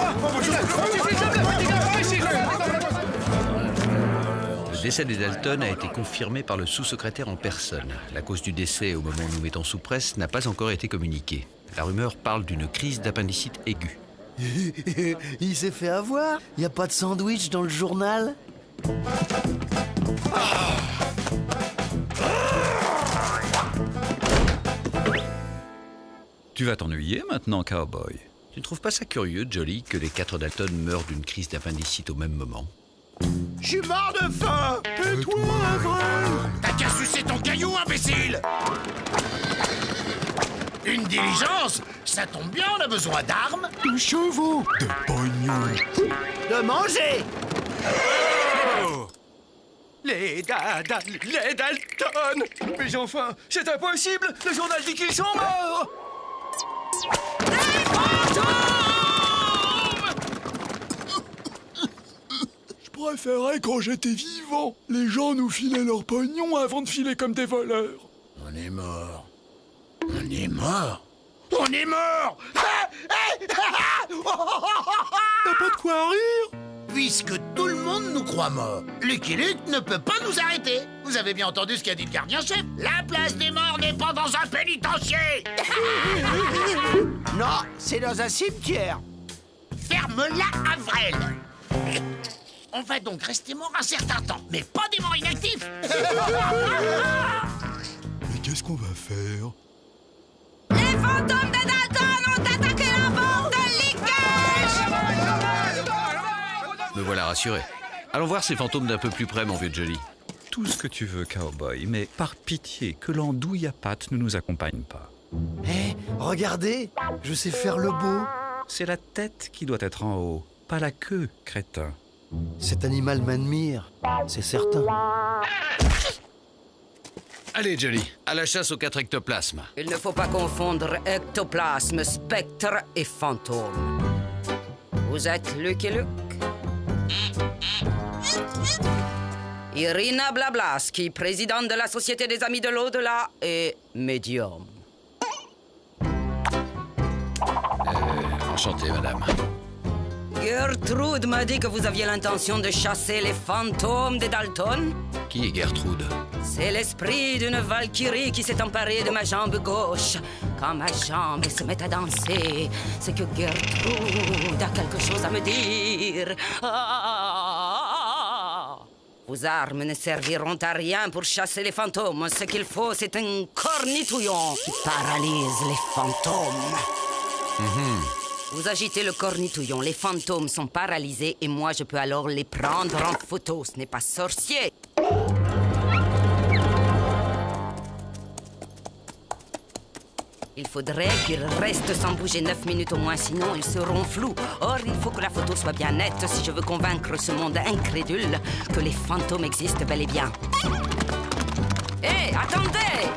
Le décès des Dalton a été confirmé par le sous-secrétaire en personne. La cause du décès au moment où nous mettons sous presse n'a pas encore été communiquée. La rumeur parle d'une crise d'appendicite aiguë. Il s'est fait avoir? Y a pas de sandwich dans le journal? Tu vas t'ennuyer maintenant, cowboy. Tu ne trouves pas ça curieux, Jolly, que les 4 Dalton meurent d'une crise d'appendicite au même moment? Je suis mort de faim. Et toi, Avrel? T'as qu'à sucer ton caillou, imbécile! Une diligence? Ça tombe bien, on a besoin d'armes. De chevaux, de pognon, de manger. Les Dalton. Mais enfin, c'est impossible. Le journal dit qu'ils sont morts. Je préférais quand j'étais vivant. Les gens nous filaient leur pognon avant de filer comme des voleurs. On est mort. On est mort. On est mort. T'as pas de quoi rire? Puisque tout le monde nous croit morts, Lucky Luke ne peut pas nous arrêter. Vous avez bien entendu ce qu'a dit le gardien-chef? La place des morts n'est pas dans un pénitencier. Non, c'est dans un cimetière. Ferme-la, Avrel. On va donc rester mort un certain temps, mais pas des morts inactifs. Mais qu'est-ce qu'on va faire? Les fantômes de Dalton ont attaqué la bande de Leakage! Me voilà rassuré. Allons voir ces fantômes d'un peu plus près, mon vieux Jolly. Tout ce que tu veux, cowboy, mais par pitié, que l'andouille à pattes ne nous accompagne pas. Hé, regardez, je sais faire le beau. C'est la tête qui doit être en haut, pas la queue, crétin. Cet animal m'admire, c'est certain. Allez, Jolly, à la chasse aux 4 ectoplasmes. Il ne faut pas confondre ectoplasme, spectre et fantôme. Vous êtes Lucky Luke? Irina Blablaski, présidente de la Société des Amis de l'Au-delà et médium. Enchanté, madame. Gertrude m'a dit que vous aviez l'intention de chasser les fantômes des Dalton. Qui est Gertrude? C'est l'esprit d'une valkyrie qui s'est emparée de ma jambe gauche. Quand ma jambe se met à danser, c'est que Gertrude a quelque chose à me dire. Vos armes ne serviront à rien pour chasser les fantômes. Ce qu'il faut, c'est un cornitouillon qui paralyse les fantômes. Vous agitez le cornitouillon, les fantômes sont paralysés et moi je peux alors les prendre en photo. Ce n'est pas sorcier. Il faudrait qu'ils restent sans bouger 9 minutes au moins, sinon ils seront flous. Or, il faut que la photo soit bien nette si je veux convaincre ce monde incrédule que les fantômes existent bel et bien. Hé, attendez!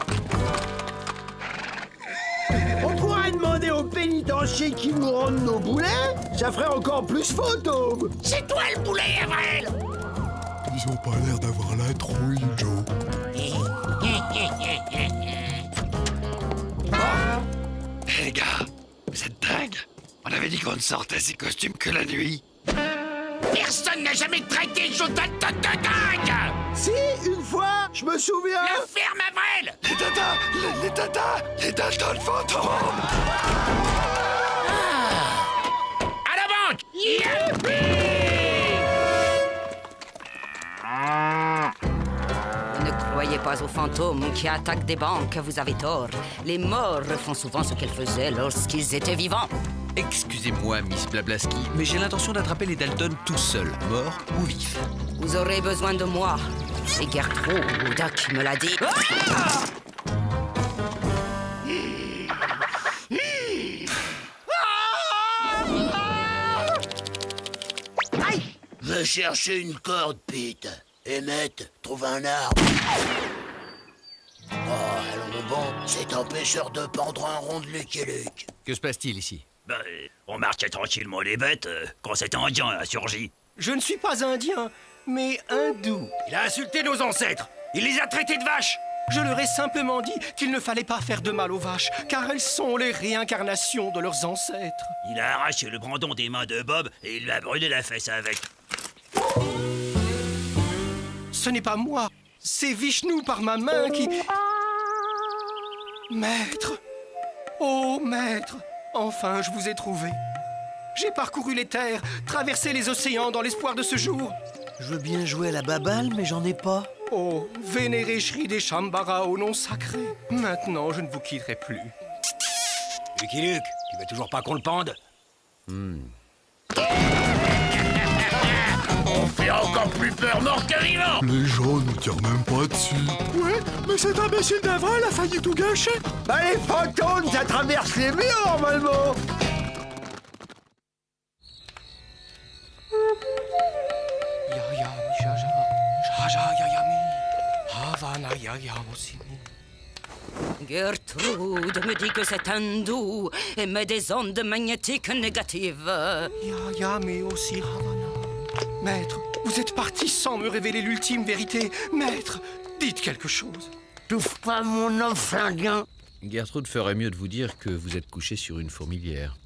On pourrait demander aux pénitenciers qui nous rendent nos boulets. Ça ferait encore plus fantôme. C'est toi le boulet, Avrel. Ils ont pas l'air d'avoir la trouille, Joe. Les gars, vous êtes dingues. On avait dit qu'on ne sortait ces costumes que la nuit. Personne n'a jamais traité Joe Dalton de dingue. Si, une fois, je me souviens. La ferme, Avrel. Les Dalton fantômes. À la banque. Youpi! Ne croyez pas aux fantômes qui attaquent des banques, vous avez tort. Les morts font souvent ce qu'ils faisaient lorsqu'ils étaient vivants. Excusez-moi, Miss Blablaski, mais j'ai l'intention d'attraper les Dalton tout seul, morts ou vifs. Vous aurez besoin de moi. C'est Gertrude qui me l'a dit. Va chercher une corde, Pete. Emmett, trouve un arbre. Oh, allons bon, c'est empêcheur de pendre un rond de Lucky Luke. Que se passe-t-il ici? On marchait tranquillement les bêtes quand cet Indien a surgi. Je ne suis pas indien, mais hindou. Il a insulté nos ancêtres. Il les a traités de vaches. Je leur ai simplement dit qu'il ne fallait pas faire de mal aux vaches, car elles sont les réincarnations de leurs ancêtres. Il a arraché le brandon des mains de Bob et il lui a brûlé la fesse avec. Ce n'est pas moi, c'est Vishnu par ma main qui... Maître! Oh, maître! Enfin, je vous ai trouvé. J'ai parcouru les terres, traversé les océans dans l'espoir de ce jour. Je veux bien jouer à la baballe, mais j'en ai pas. Oh, vénéré Shri des Shambhara au nom sacré. Maintenant, je ne vous quitterai plus. Lucky Luke, tu veux toujours pas qu'on le pende? On fait encore plus peur mort que vivant. Les gens nous tirent même pas dessus. Ouais, mais cet imbécile d'Avril a failli tout gâcher. Bah les fantômes, ça traverse les murs normalement. Gertrude me dit que c'est hindou et met des ondes magnétiques négatives. Ya, mais aussi Ravana. Maître, vous êtes parti sans me révéler l'ultime vérité. Maître, dites quelque chose. Touche pas mon homme flinguant. Gertrude ferait mieux de vous dire que vous êtes couché sur une fourmilière.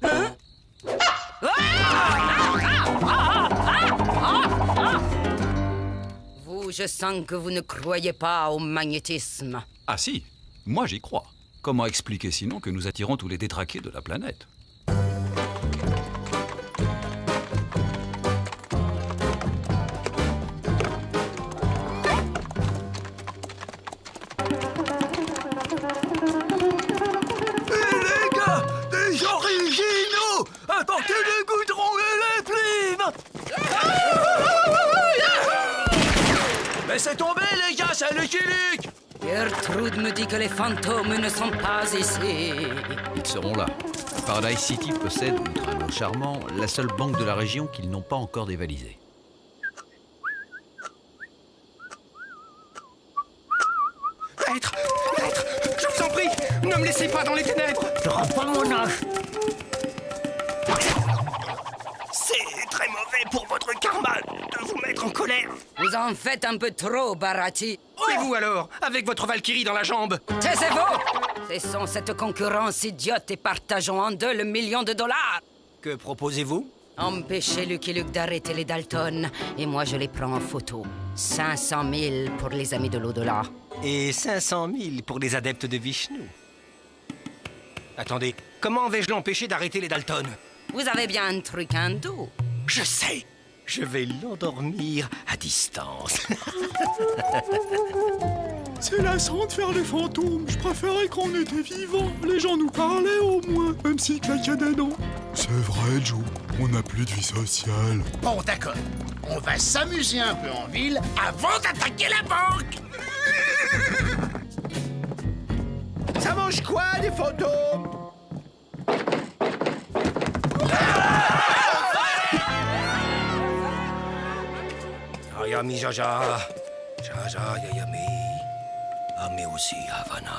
Vous, je sens que vous ne croyez pas au magnétisme. Ah si, moi j'y crois. Comment expliquer sinon que nous attirons tous les détraqués de la planète? Les gars, des originaux! Apportez le goudron et les plumes! Laissez tomber les gars, c'est le Lucky. Gertrude me dit que les fantômes ne sont pas ici. Ils seront là. Paradise City possède, outre un nom charmant, la seule banque de la région qu'ils n'ont pas encore dévalisée. Maître, je vous en prie, ne me laissez pas dans les ténèbres. Je rends pas mon âge. C'est très mauvais pour votre karma de vous mettre en colère. Vous en faites un peu trop, Barati. Et vous alors, avec votre Valkyrie dans la jambe? Taisez-vous! Cessons cette concurrence idiote et partageons en deux le $1 million. Que proposez-vous? Empêchez Lucky Luke d'arrêter les Dalton, et moi je les prends en photo. 500 000 pour les amis de l'au-delà. Et 500 000 pour les adeptes de Vishnu. Attendez, comment vais-je l'empêcher d'arrêter les Dalton? Vous avez bien un truc hindou. Je sais. Je vais l'endormir à distance. C'est lassant de faire les fantômes. Je préférais qu'on était vivants. Les gens nous parlaient au moins, même s'ils claquaient des dents. C'est vrai, Joe. On n'a plus de vie sociale. Bon, d'accord. On va s'amuser un peu en ville avant d'attaquer la banque. Ça mange quoi, des fantômes? Ayami Jaja, Jaja Yayami, Ami aussi Havana.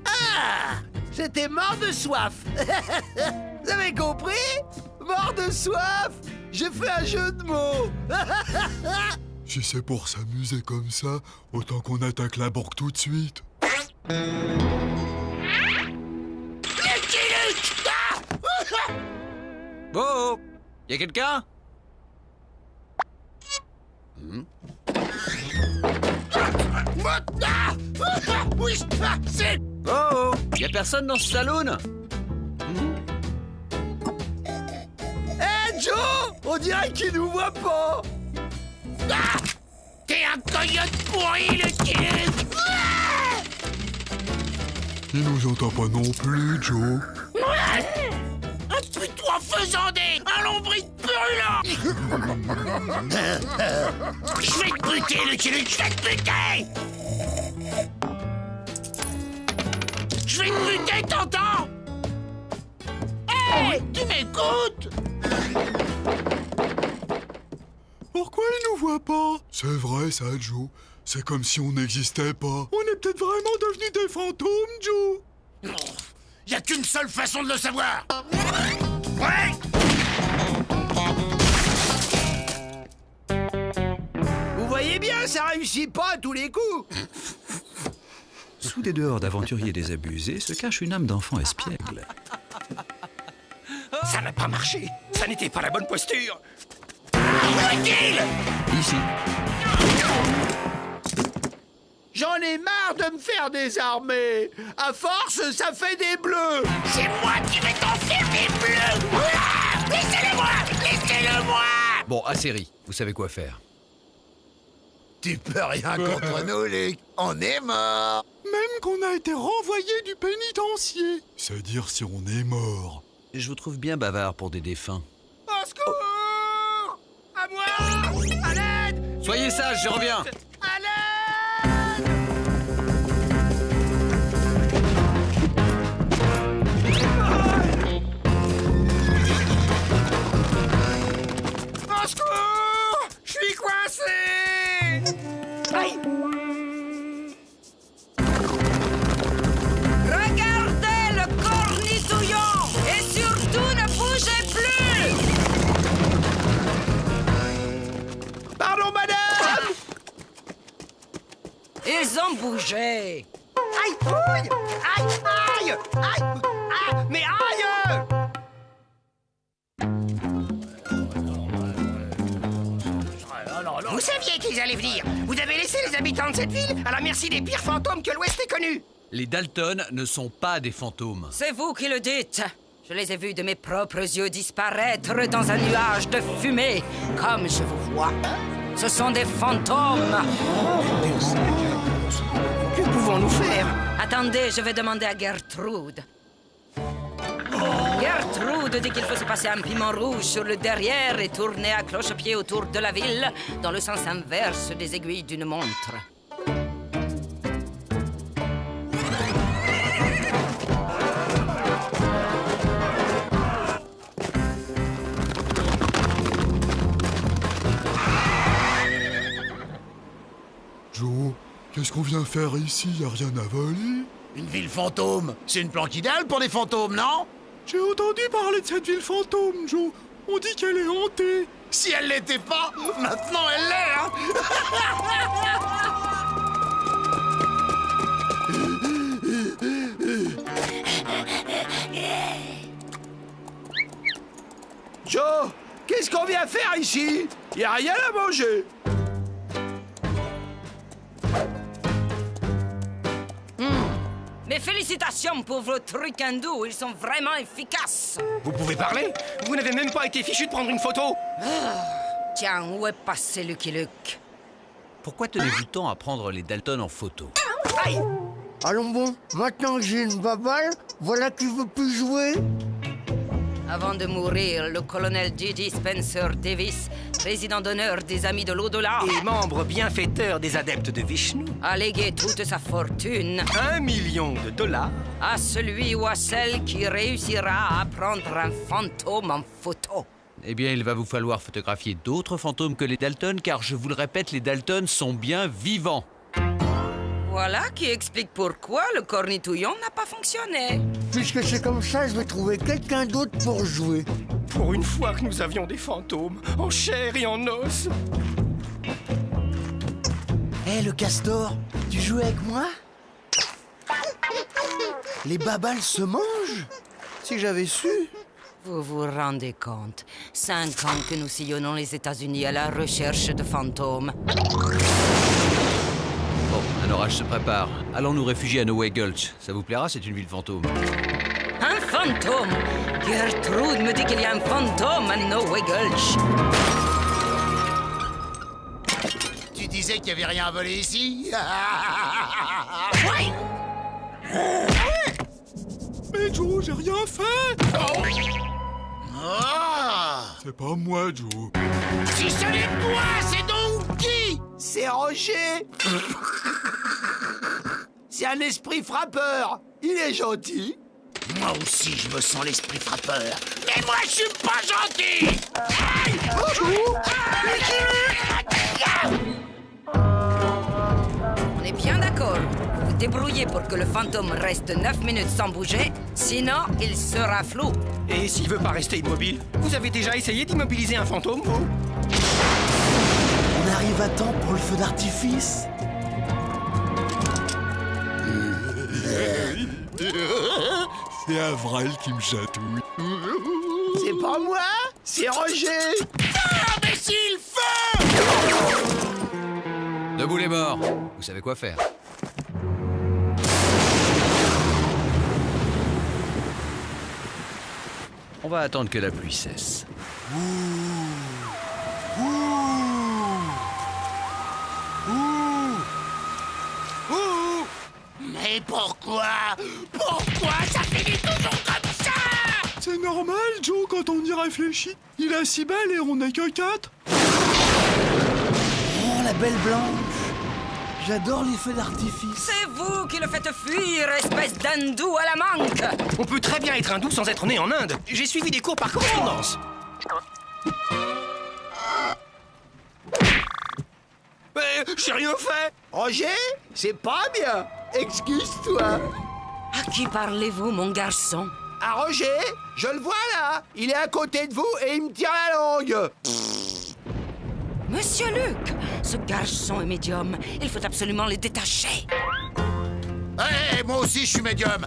Ah! J'étais mort de soif. Vous avez compris? Mort de soif. J'ai fait un jeu de mots. Si c'est pour s'amuser comme ça, autant qu'on attaque la banque tout de suite. Oh, y a quelqu'un? Oh, y a personne dans ce saloon? Hé, Joe! On dirait qu'il nous voit pas. Ah! T'es un coyote pourri, le kid! Ah! Il nous entend pas non plus, Joe. Un putois faisandé! Un lombric brûlant! Je vais te buter, le kid! Je vais te buter! Je vais te buter, t'entends? Hé! Tu m'écoutes? Pourquoi il nous voit pas? C'est vrai ça, Joe. C'est comme si on n'existait pas. On est peut-être vraiment devenus des fantômes, Joe. Y a qu'une seule façon de le savoir. Ouais! Vous voyez bien, ça réussit pas à tous les coups. Sous des dehors d'aventuriers désabusés se cache une âme d'enfant espiègle. Ça n'a pas marché. Ça n'était pas la bonne posture. Ici. J'en ai marre de me faire désarmer. À force, ça fait des bleus. C'est moi qui vais t'en faire des bleus. Ah! Laissez-le-moi! Laissez-le-moi! Bon, assez ri. Vous savez quoi faire. Tu peux rien contre nous, Luc. On est mort. Même qu'on a été renvoyé du pénitencier. C'est-à-dire si on est mort. Je vous trouve bien bavard pour des défunts. Au secours! À moi! À l'aide! Soyez sages, je reviens. À l'aide! Au secours! Je suis coincé! Aïe! Regardez le cornitouillon! Et surtout ne bougez plus! Pardon, madame! Ils ont bougé! Aïe! Aïe! Aïe! Aïe! Aïe! Ah, mais aïe! Vous saviez qu'ils allaient venir. Vous avez laissé les habitants de cette ville à la merci des pires fantômes que l'Ouest ait connus. Les Dalton ne sont pas des fantômes. C'est vous qui le dites. Je les ai vus de mes propres yeux disparaître dans un nuage de fumée, comme je vous vois. Ce sont des fantômes. Que pouvons-nous faire? Attendez, je vais demander à Gertrude. Gertrude dit qu'il faut se passer un piment rouge sur le derrière et tourner à cloche-pied autour de la ville, dans le sens inverse des aiguilles d'une montre. Joe, qu'est-ce qu'on vient faire ici? Y a rien à voler? Une ville fantôme, c'est une planque idéale pour des fantômes, non? J'ai entendu parler de cette ville fantôme, Joe. On dit qu'elle est hantée. Si elle l'était pas, maintenant elle l'est, hein. Joe, qu'est-ce qu'on vient faire ici? Y a rien à manger. Mes félicitations pour vos trucs hindous, ils sont vraiment efficaces. Vous pouvez parler? Vous n'avez même pas été fichu de prendre une photo. Tiens, où est passé Lucky Luke? Pourquoi tenez-vous tant à prendre les Dalton en photo? Aïe! Allons bon, maintenant que j'ai une baballe, voilà qui veut plus jouer. Avant de mourir, le colonel J.D. Spencer Davis, président d'honneur des Amis de l'Au-delà, Et membre bienfaiteur des adeptes de Vishnu. a légué toute sa fortune $1 million à celui ou à celle qui réussira à prendre un fantôme en photo. Eh bien, il va vous falloir photographier d'autres fantômes que les Dalton, car je vous le répète, les Dalton sont bien vivants. Voilà qui explique pourquoi le cornitouillon n'a pas fonctionné. Puisque c'est comme ça, je vais trouver quelqu'un d'autre pour jouer. Pour une fois que nous avions des fantômes, en chair et en os. Hé, le castor, tu joues avec moi? Les babales se mangent? Si j'avais su. Vous vous rendez compte, 5 ans que nous sillonnons les États-Unis à la recherche de fantômes. Bon, un orage se prépare. Allons nous réfugier à Noway Gulch. Ça vous plaira, c'est une ville fantôme. Un fantôme! Gertrude me dit qu'il y a un fantôme à Noway Gulch. Tu disais qu'il y avait rien à voler ici? Mais Joe, j'ai rien fait. Ah! C'est pas moi, Joe. Si ce n'est toi, c'est donc qui? C'est Roger. C'est un esprit frappeur. Il est gentil. Moi aussi, je me sens l'esprit frappeur. Mais moi, je suis pas gentil! On est bien d'accord. Vous vous débrouillez pour que le fantôme reste 9 minutes sans bouger, sinon il sera flou. Et s'il veut pas rester immobile? Vous avez déjà essayé d'immobiliser un fantôme, vous? On arrive à temps pour le feu d'artifice. C'est Avril qui me chatouille. C'est pas moi, c'est Roger. Imbécile, feu! Debout les morts. Vous savez quoi faire. On va attendre que la pluie cesse. Ouh. Et pourquoi? Pourquoi ça finit toujours comme ça? C'est normal, Joe, quand on y réfléchit. Il a 6 balles et on n'est que 4. Oh, la belle blanche. J'adore les feux d'artifice. C'est vous qui le faites fuir, espèce d'hindou à la manque. On peut très bien être hindou sans être né en Inde. J'ai suivi des cours par correspondance. Mais j'ai rien fait. Roger, c'est pas bien. Excuse-toi. À qui parlez-vous, mon garçon? À Roger, je le vois là. Il est à côté de vous et il me tire la langue. Monsieur Luc, ce garçon est médium. Il faut absolument le détacher. Hé, moi aussi je suis médium.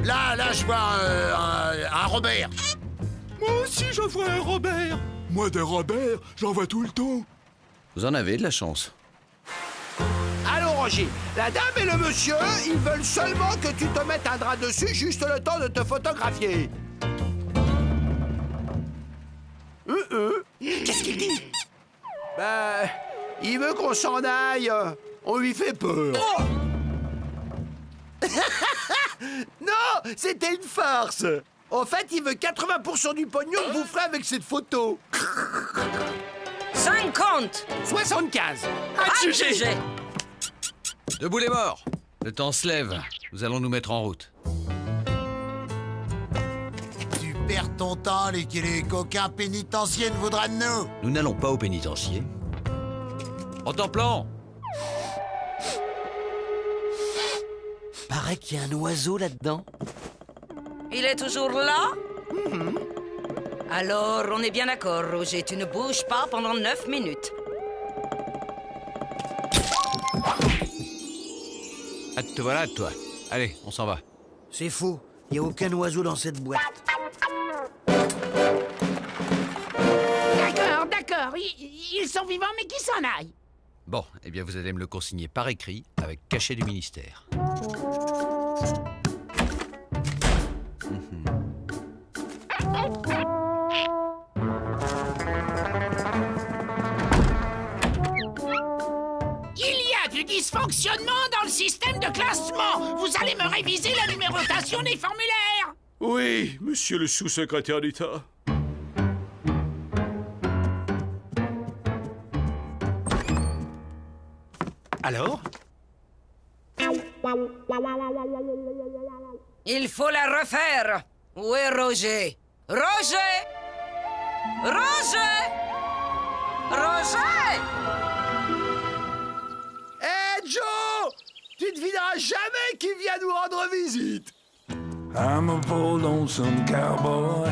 Là, je vois un Robert. Moi aussi, je vois un Robert. Moi, des Robert, j'en vois tout le temps. Vous en avez de la chance. Allô Roger, la dame et le monsieur, ils veulent seulement que tu te mettes un drap dessus juste le temps de te photographier. Qu'est-ce qu'il dit? Ben, il veut qu'on s'en aille. On lui fait peur. Oh Non, c'était une farce. En fait, il veut 80% du pognon que vous ferez avec cette photo. 50. 75. Adjugé. Debout les morts. Le temps se lève. Nous allons nous mettre en route. Tu perds ton temps, les coquins pénitentiaires ne voudraient de nous. Nous n'allons pas au pénitencier. En temps plan. Paraît qu'il y a un oiseau là-dedans. Il est toujours là? Alors, on est bien d'accord, Roger. Tu ne bouges pas pendant 9 minutes. Ah, te voilà, toi. Allez, on s'en va. C'est faux. Il n'y a aucun oiseau dans cette boîte. D'accord. Ils sont vivants, mais qu'ils s'en aillent. Bon, eh bien, vous allez me le consigner par écrit avec cachet du ministère. Dysfonctionnement dans le système de classement. Vous allez me réviser la numérotation des formulaires. Oui, monsieur le sous-secrétaire d'État. Alors? Il faut la refaire. Où est Roger? Roger! Joe, tu devineras jamais qui vient nous rendre visite. I'm a poor lonesome cowboy.